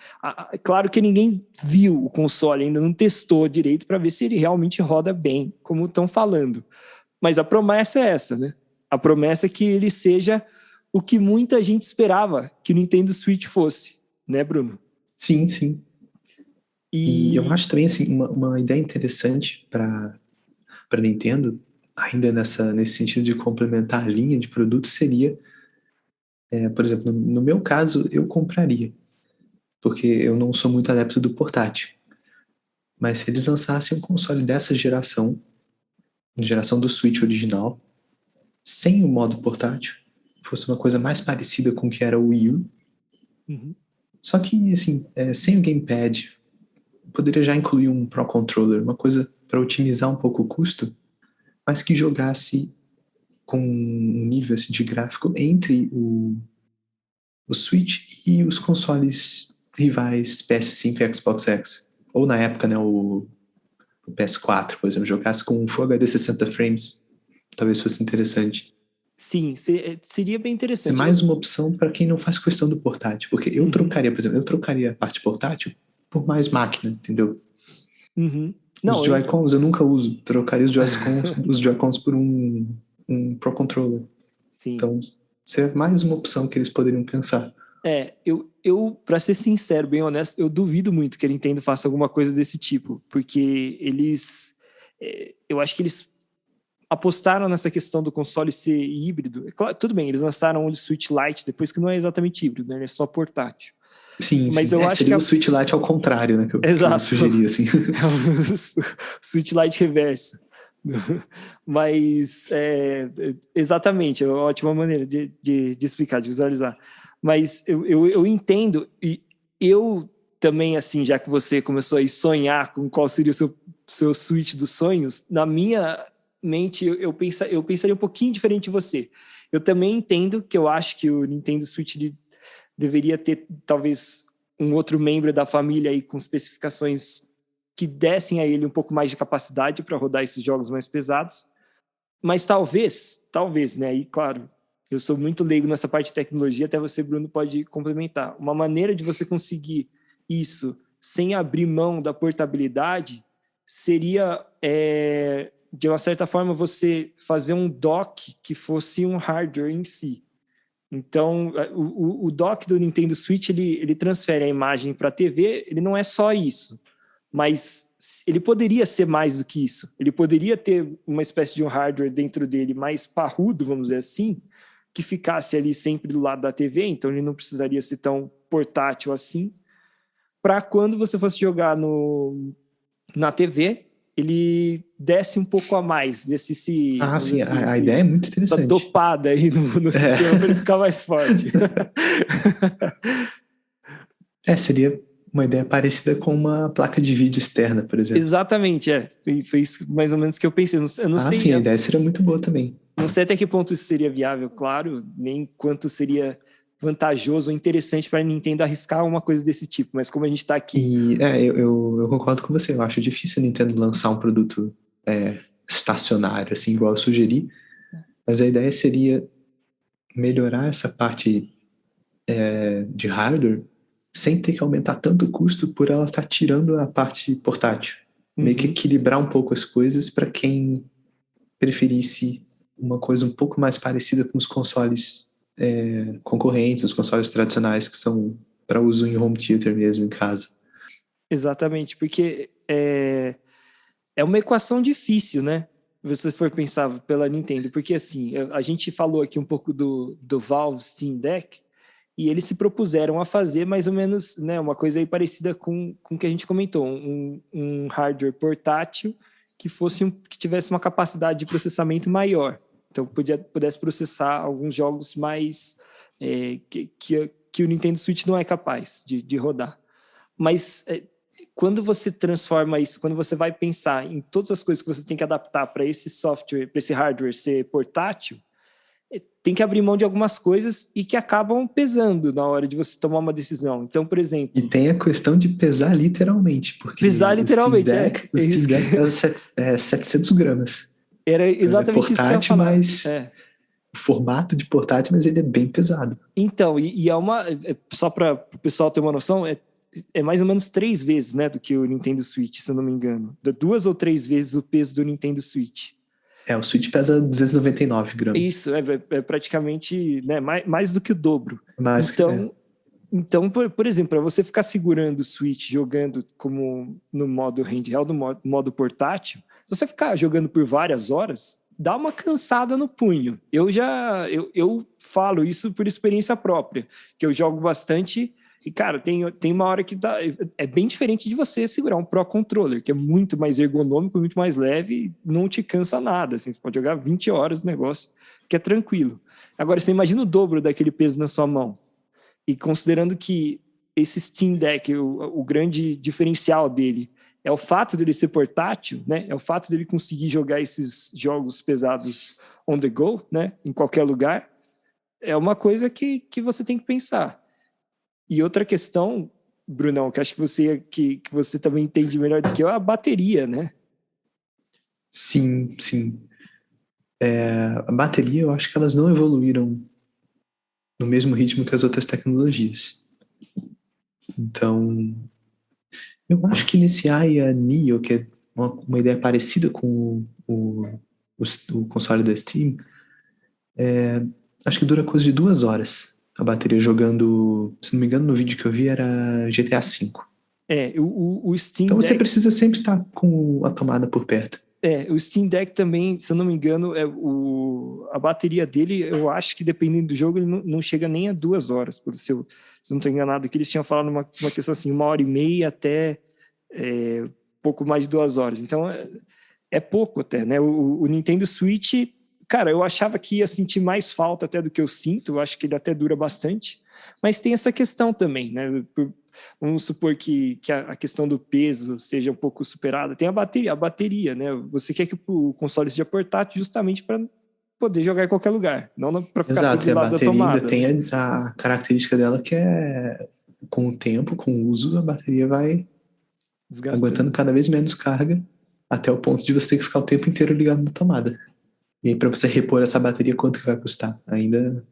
Claro que ninguém viu o console, ainda não testou direito para ver se ele realmente roda bem, como estão falando. Mas a promessa é essa, né? A promessa é que ele seja o que muita gente esperava que o Nintendo Switch fosse, né, Bruno? Sim, sim. E eu acho também assim, uma ideia interessante para Nintendo, ainda nesse sentido de complementar a linha de produtos, seria, por exemplo, no meu caso, eu compraria, porque eu não sou muito adepto do portátil. Mas se eles lançassem um console dessa geração do Switch original, sem o modo portátil, fosse uma coisa mais parecida com o que era o Wii U, só que, assim, sem o gamepad, poderia já incluir um Pro Controller, uma coisa para otimizar um pouco o custo, mas que jogasse com um nível assim, de gráfico entre o Switch e os consoles rivais PS5 e Xbox X. Ou na época, né, o PS4, por exemplo, jogasse com Full HD 60 frames. Talvez fosse interessante. Sim, seria bem interessante. É mais uma opção para quem não faz questão do portátil. Porque eu trocaria, por exemplo, a parte portátil por mais máquina, entendeu? Os Joy-Cons eu nunca uso. Trocaria os Joy-Cons por um Pro Controller. Sim. Então, seria mais uma opção que eles poderiam pensar. Eu para ser sincero, bem honesto, eu duvido muito que a Nintendo faça alguma coisa desse tipo, porque eu acho que eles apostaram nessa questão do console ser híbrido. Claro, tudo bem, eles lançaram o Switch Lite depois, que não é exatamente híbrido, né? Ele é só portátil. Sim, mas sim. eu acho seria que o Switch Lite ao contrário, né? Que eu sugeri, assim. É o Switch Lite reverso. Mas, exatamente, é uma ótima maneira de explicar, de visualizar. Mas eu entendo, e eu também, assim, já que você começou a sonhar com qual seria o seu Switch dos sonhos, na minha mente, eu pensaria um pouquinho diferente de você. Eu também entendo que eu acho que o Nintendo Switch deveria ter, talvez, um outro membro da família aí com especificações que dessem a ele um pouco mais de capacidade para rodar esses jogos mais pesados. Mas talvez, né? E claro, eu sou muito leigo nessa parte de tecnologia, até você, Bruno, pode complementar. Uma maneira de você conseguir isso sem abrir mão da portabilidade seria, de uma certa forma, você fazer um dock que fosse um hardware em si. Então, o dock do Nintendo Switch, ele transfere a imagem para a TV, ele não é só isso, mas ele poderia ser mais do que isso. Ele poderia ter uma espécie de um hardware dentro dele mais parrudo, vamos dizer assim, que ficasse ali sempre do lado da TV, então ele não precisaria ser tão portátil assim, para quando você fosse jogar na TV, ele desce um pouco a mais, desse sim, assim, a ideia é muito essa interessante. dopada aí no sistema para ele ficar mais forte. Seria uma ideia parecida com uma placa de vídeo externa, por exemplo. Exatamente, foi isso mais ou menos que eu pensei. Eu não sei, sim, a ideia seria muito boa também. Não sei até que ponto isso seria viável, claro, nem quanto seria vantajoso ou interessante para a Nintendo arriscar uma coisa desse tipo, mas como a gente está aqui... Eu concordo com você, eu acho difícil a Nintendo lançar um produto estacionário, assim, igual eu sugeri, mas a ideia seria melhorar essa parte de hardware sem ter que aumentar tanto o custo por ela estar tirando a parte portátil. Meio que equilibrar um pouco as coisas para quem preferisse uma coisa um pouco mais parecida com os consoles concorrentes, os consoles tradicionais que são para uso em home theater mesmo, em casa. Exatamente, porque é uma equação difícil, né? Se você for pensar pela Nintendo, porque assim, a gente falou aqui um pouco do Valve Steam Deck, e eles se propuseram a fazer mais ou menos, né, uma coisa aí parecida com o que a gente comentou, um hardware portátil que tivesse uma capacidade de processamento maior. Então, pudesse processar alguns jogos mais que o Nintendo Switch não é capaz de rodar. Mas quando você transforma isso, quando você vai pensar em todas as coisas que você tem que adaptar para esse software, para esse hardware ser portátil, tem que abrir mão de algumas coisas e que acabam pesando na hora de você tomar uma decisão. Então, por exemplo... E tem a questão de pesar literalmente, porque pesar literalmente, o Steam Deck pesa 700 gramas. Era exatamente isso que eu ia falar. O formato de portátil, mas ele é bem pesado. Então, e só para o pessoal ter uma noção, é mais ou menos 3 vezes, né, do que o Nintendo Switch, se eu não me engano. 2 ou 3 vezes o peso do Nintendo Switch. O Switch pesa 299 gramas. Isso, é praticamente, né, mais do que o dobro. Então, Então, por exemplo, para você ficar segurando o Switch jogando como no modo handheld, no modo portátil, se você ficar jogando por várias horas, dá uma cansada no punho. Eu falo isso por experiência própria, que eu jogo bastante e, cara, tem uma hora que é bem diferente de você segurar um Pro Controller, que é muito mais ergonômico, muito mais leve, não te cansa nada. Assim, você pode jogar 20 horas no negócio, que é tranquilo. Agora, você imagina o dobro daquele peso na sua mão. E considerando que esse Steam Deck, o grande diferencial dele é o fato dele ser portátil, né? É o fato dele conseguir jogar esses jogos pesados on the go, né? Em qualquer lugar. É uma coisa que você tem que pensar. E outra questão, Brunão, que acho que você também entende melhor do que eu, é a bateria, né? Sim. A bateria, eu acho que elas não evoluíram no mesmo ritmo que as outras tecnologias. Então, eu acho que nesse Aya Neo, que é uma ideia parecida com o console da Steam, acho que dura coisa de 2 horas a bateria jogando, se não me engano, no vídeo que eu vi era GTA V. O Steam Então você Deck... precisa sempre estar com a tomada por perto. O Steam Deck também, se eu não me engano, a bateria dele, eu acho que dependendo do jogo, ele não chega nem a 2 horas, se eu não estou enganado, que eles tinham falado uma questão assim, 1h30 até pouco mais de 2 horas. Então, é pouco até, né? O Nintendo Switch, cara, eu achava que ia sentir mais falta até do que eu sinto, eu acho que ele até dura bastante, mas tem essa questão também, né? Vamos supor que a questão do peso seja um pouco superada. Tem a bateria, né? Você quer que o console seja portátil justamente para poder jogar em qualquer lugar, não para ficar Exato, do lado da tomada. Ainda tem a característica dela que é, com o tempo, com o uso, a bateria vai aguentando cada vez menos carga, até o ponto de você ter que ficar o tempo inteiro ligado na tomada. E aí, para você repor essa bateria, quanto que vai custar? Ainda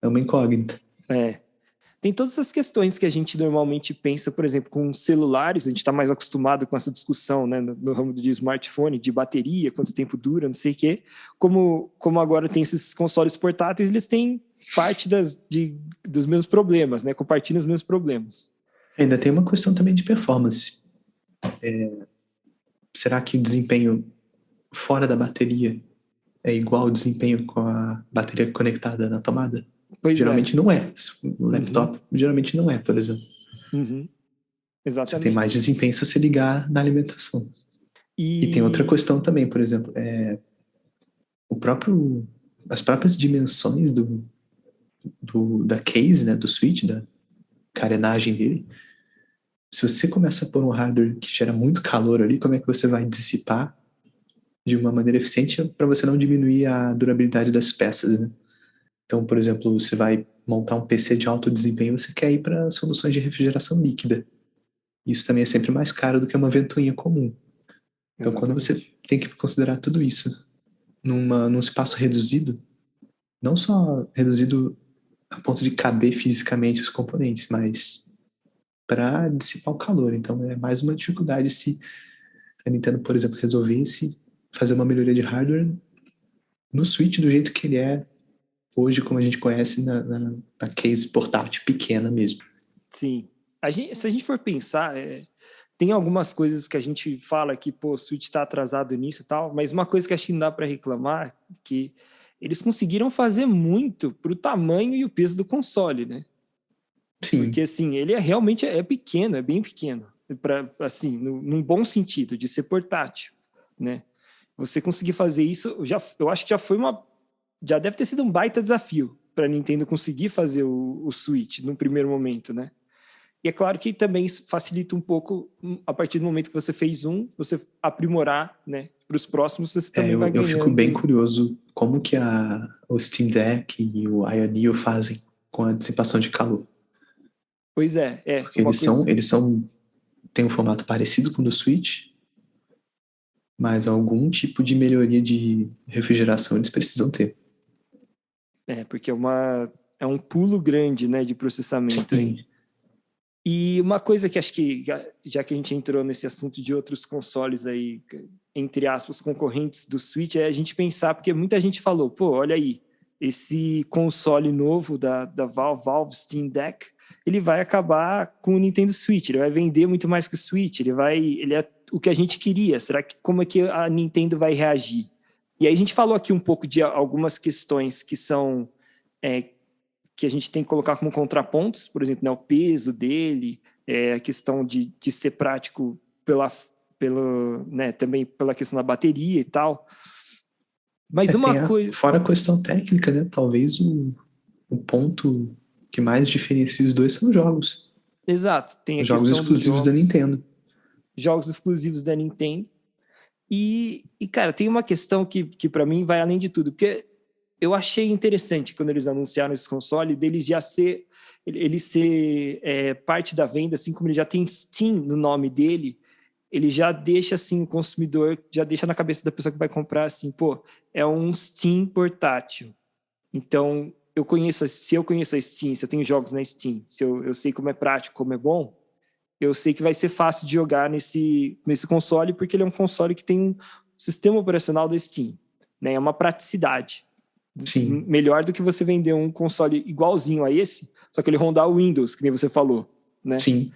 é uma incógnita. Tem todas essas questões que a gente normalmente pensa, por exemplo, com celulares, a gente está mais acostumado com essa discussão, né, no ramo de smartphone, de bateria, quanto tempo dura, não sei o quê. Como agora tem esses consoles portáteis, eles têm parte dos mesmos problemas, né? Compartilham os mesmos problemas. Ainda tem uma questão também de performance. Será que o desempenho fora da bateria é igual ao desempenho com a bateria conectada na tomada? Pois Geralmente não é. O laptop geralmente não é, por exemplo. Exatamente. Você tem mais desempenho se você ligar na alimentação. E tem outra questão também, por exemplo, as próprias dimensões da case, né, do switch, da carenagem dele. Se você começa a pôr um hardware que gera muito calor ali, como é que você vai dissipar de uma maneira eficiente para você não diminuir a durabilidade das peças, né? Então, por exemplo, você vai montar um PC de alto desempenho, você quer ir para soluções de refrigeração líquida. Isso também é sempre mais caro do que uma ventoinha comum. Então, quando você tem que considerar tudo isso num espaço reduzido, não só reduzido a ponto de caber fisicamente os componentes, mas para dissipar o calor. Então, é mais uma dificuldade se a Nintendo, por exemplo, resolvesse fazer uma melhoria de hardware no Switch do jeito que ele é hoje, como a gente conhece na case portátil pequena mesmo. Sim. Se a gente for pensar, tem algumas coisas que a gente fala que, pô, o Switch está atrasado nisso e tal, mas uma coisa que acho que não dá para reclamar que eles conseguiram fazer muito pro tamanho e o peso do console, né? Sim. Porque, assim, ele realmente é pequeno, é bem pequeno. Assim, num bom sentido, de ser portátil, né? Você conseguir fazer isso, eu acho que já deve ter sido um baita desafio para a Nintendo conseguir fazer o Switch no primeiro momento, né? E é claro que também isso facilita um pouco, a partir do momento que você fez você aprimorar, né? Para os próximos, você também vai ganhando. Eu fico bem curioso como que o Steam Deck e o Ioneo fazem com a dissipação de calor. Pois é. Porque eles têm um formato parecido com o do Switch, mas algum tipo de melhoria de refrigeração eles precisam ter. Porque é um pulo grande, né, de processamento. Sim. E uma coisa que acho que, já que a gente entrou nesse assunto de outros consoles aí, entre aspas, concorrentes do Switch, é a gente pensar, porque muita gente falou, pô, olha aí, esse console novo da Valve Steam Deck, ele vai acabar com o Nintendo Switch, ele vai vender muito mais que o Switch, ele é o que a gente queria, como é que a Nintendo vai reagir? E aí a gente falou aqui um pouco de algumas questões que são... que a gente tem que colocar como contrapontos, por exemplo, né, o peso dele, a questão de ser prático também pela questão da bateria e tal. Mas fora a questão técnica, né? Talvez o ponto que mais diferencia os dois são os jogos. Exato. Tem os jogos exclusivos da Nintendo. Jogos exclusivos da Nintendo. E cara, tem uma questão que para mim vai além de tudo, porque eu achei interessante quando eles anunciaram esse console, deles já ser parte da venda, assim como ele já tem Steam no nome dele, ele já deixa assim o consumidor, já deixa na cabeça da pessoa que vai comprar assim, pô, é um Steam portátil. Então, se eu conheço a Steam, se eu tenho jogos na Steam, se eu sei como é prático, como é bom, eu sei que vai ser fácil de jogar nesse console, porque ele é um console que tem um sistema operacional da Steam, né? É uma praticidade. Sim. Melhor do que você vender um console igualzinho a esse, só que ele rodar o Windows, que nem você falou, né? Sim.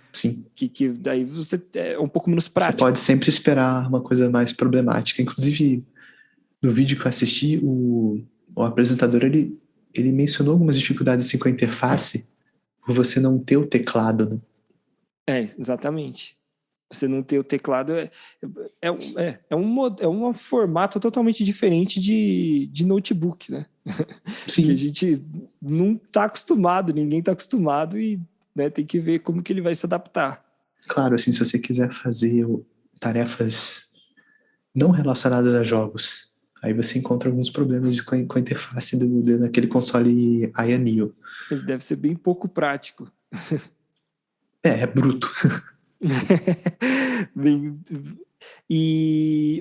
Que daí você é um pouco menos prático. Você pode sempre esperar uma coisa mais problemática. Inclusive, no vídeo que eu assisti, o apresentador, ele mencionou algumas dificuldades assim com a interface, por você não ter o teclado, né? Exatamente. Você não ter o teclado é um formato totalmente diferente de notebook, né? Sim. Que a gente não está acostumado, ninguém está acostumado e, né, tem que ver como que ele vai se adaptar. Claro, assim, se você quiser fazer tarefas não relacionadas a jogos, aí você encontra alguns problemas com a interface daquele console Ioneo. Ele deve ser bem pouco prático. É bruto.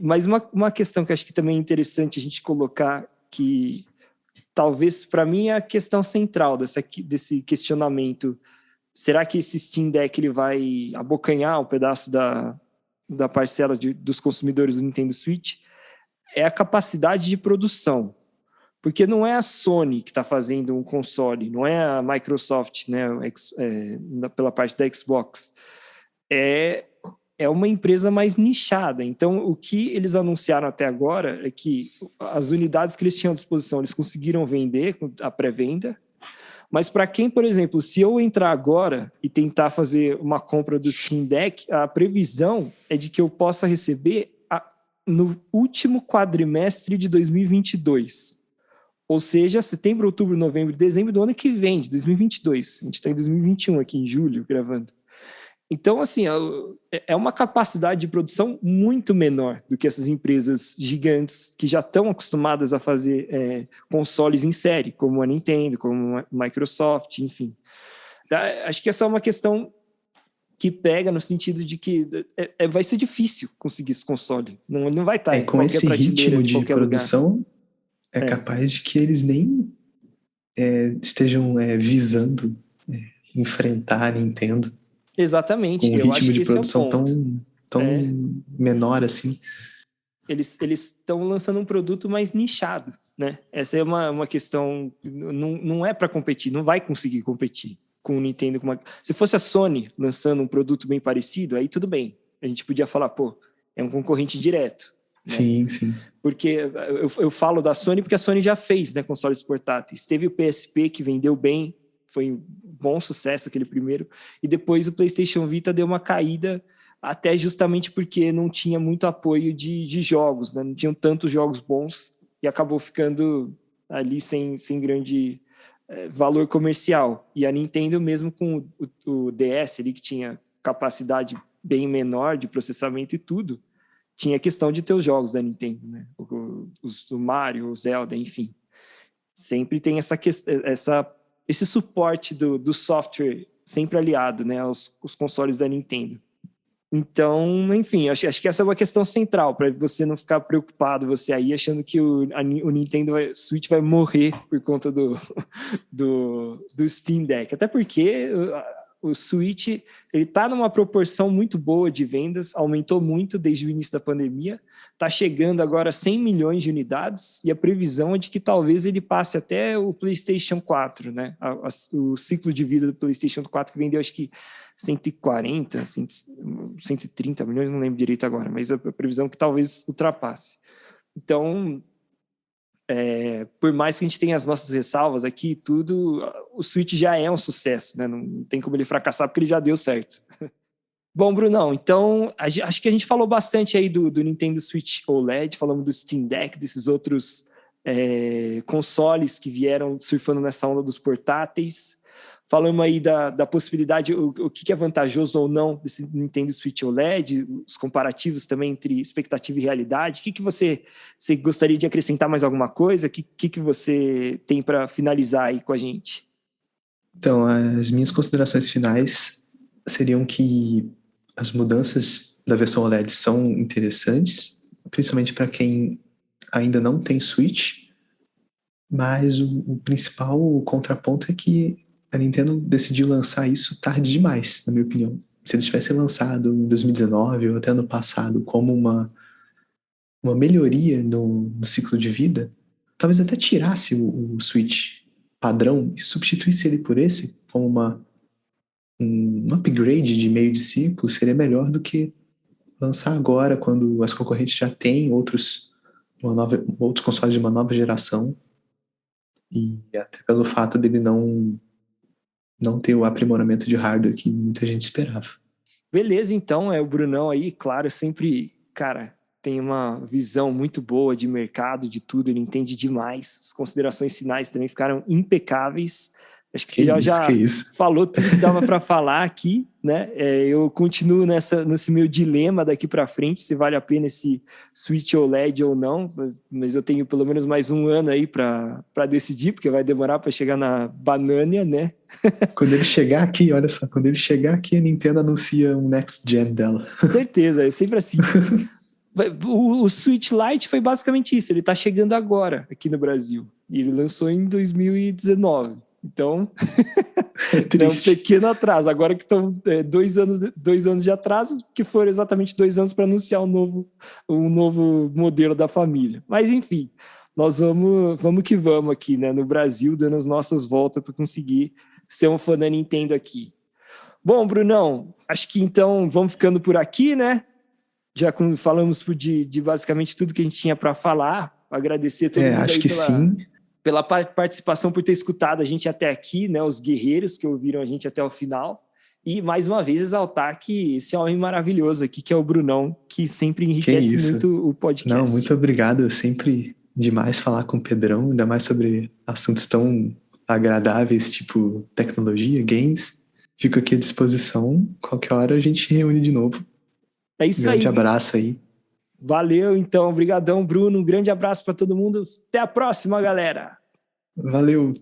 Mas uma questão que acho que também é interessante a gente colocar, que talvez para mim é a questão central desse questionamento: será que esse Steam Deck ele vai abocanhar um pedaço da parcela dos consumidores do Nintendo Switch? É a capacidade de produção. Porque não é a Sony que está fazendo um console, não é a Microsoft, né, pela parte da Xbox. É uma empresa mais nichada. Então, o que eles anunciaram até agora é que as unidades que eles tinham à disposição, eles conseguiram vender a pré-venda. Mas para quem, por exemplo, se eu entrar agora e tentar fazer uma compra do Steam Deck, a previsão é de que eu possa receber no último quadrimestre de 2022. Ou seja, setembro, outubro, novembro, dezembro do ano que vem, de 2022. A gente está em 2021 aqui, em julho, gravando. Então, assim, é uma capacidade de produção muito menor do que essas empresas gigantes que já estão acostumadas a fazer consoles em série, como a Nintendo, como a Microsoft, enfim. Tá? Acho que essa é uma questão que pega no sentido de que vai ser difícil conseguir esse console. Não vai estar em com qualquer esse prateleira ritmo de de qualquer produção, lugar. é capaz de que eles nem estejam visando enfrentar a Nintendo. Exatamente, Com um eu ritmo acho que de esse é o produção ponto. tão menor assim. Eles estão lançando um produto mais nichado, né? Essa é uma questão, não é para competir, não vai conseguir competir com o Nintendo. Se fosse a Sony lançando um produto bem parecido, aí tudo bem. A gente podia falar, pô, é um concorrente direto. Né? Sim, sim. Porque eu falo da Sony porque a Sony já fez, né, consoles portáteis. Teve o PSP que vendeu bem, foi um bom sucesso aquele primeiro, e depois o PlayStation Vita deu uma caída, até justamente porque não tinha muito apoio de jogos, né? Não tinham tantos jogos bons e acabou ficando ali sem grande valor comercial. E a Nintendo, mesmo com o DS ali, que tinha capacidade bem menor de processamento e tudo, tinha a questão de ter os jogos da Nintendo, né? O Mario, o Zelda, enfim. Sempre tem esse suporte do software sempre aliado, né, aos consoles da Nintendo. Então, enfim, acho que essa é uma questão central, para você não ficar preocupado, você aí achando que o Nintendo Switch vai morrer por conta do Steam Deck. Até porque o Switch ele está numa proporção muito boa de vendas, aumentou muito desde o início da pandemia, está chegando agora a 100 milhões de unidades, e a previsão é de que talvez ele passe até o PlayStation 4, né? O ciclo de vida do PlayStation 4, que vendeu acho que 140, 130 milhões, não lembro direito agora, mas a previsão é que talvez ultrapasse. Então, por mais que a gente tenha as nossas ressalvas aqui, tudo, o Switch já é um sucesso, né? Não tem como ele fracassar porque ele já deu certo. Bom, Brunão, então acho que a gente falou bastante aí do Nintendo Switch OLED, falamos do Steam Deck, desses outros consoles que vieram surfando nessa onda dos portáteis. Falamos aí da possibilidade, o que é vantajoso ou não desse Nintendo Switch OLED, os comparativos também entre expectativa e realidade. O que você gostaria de acrescentar mais alguma coisa? O que você tem para finalizar aí com a gente? Então, as minhas considerações finais seriam que as mudanças da versão OLED são interessantes, principalmente para quem ainda não tem Switch, mas o principal contraponto é que a Nintendo decidiu lançar isso tarde demais, na minha opinião. Se eles tivessem lançado em 2019 ou até ano passado como uma melhoria no ciclo de vida, talvez até tirasse o Switch padrão e substituísse ele por esse como um upgrade de meio de ciclo, seria melhor do que lançar agora, quando as concorrentes já têm outros consoles de uma nova geração, e até pelo fato dele não ter o aprimoramento de hardware que muita gente esperava. Beleza, então, o Brunão aí, claro, sempre, cara, tem uma visão muito boa de mercado, de tudo, ele entende demais. As considerações finais também ficaram impecáveis. Acho que você já falou tudo que dava para falar aqui, né? Eu continuo nesse meu dilema daqui para frente, se vale a pena esse Switch OLED ou não, mas eu tenho pelo menos mais um ano aí para decidir, porque vai demorar para chegar na Banania, né? Quando ele chegar aqui, olha só, quando ele chegar aqui, a Nintendo anuncia um Next Gen dela. Certeza, é sempre assim. O Switch Lite foi basicamente isso, ele tá chegando agora aqui no Brasil, e ele lançou em 2019. Então, é um pequeno atraso. Agora que estão 2 anos de atraso, que foram exatamente 2 anos para anunciar um novo modelo da família. Mas, enfim, nós vamos que vamos aqui, né? No Brasil, dando as nossas voltas para conseguir ser um fã da Nintendo aqui. Bom, Brunão, acho que então vamos ficando por aqui, né? Já falamos de basicamente tudo que a gente tinha para falar. Agradecer a todo mundo acho aí que sim. pela participação, por ter escutado a gente até aqui, né? Os guerreiros que ouviram a gente até o final. E, mais uma vez, exaltar que esse homem maravilhoso aqui, que é o Brunão, que sempre enriquece muito o podcast. Não, muito obrigado. Sempre demais falar com o Pedrão, ainda mais sobre assuntos tão agradáveis, tipo tecnologia, games. Fico aqui à disposição. Qualquer hora a gente reúne de novo. É isso aí. Grande abraço aí. Valeu, então. Obrigadão, Bruno. Um grande abraço para todo mundo. Até a próxima, galera. Valeu.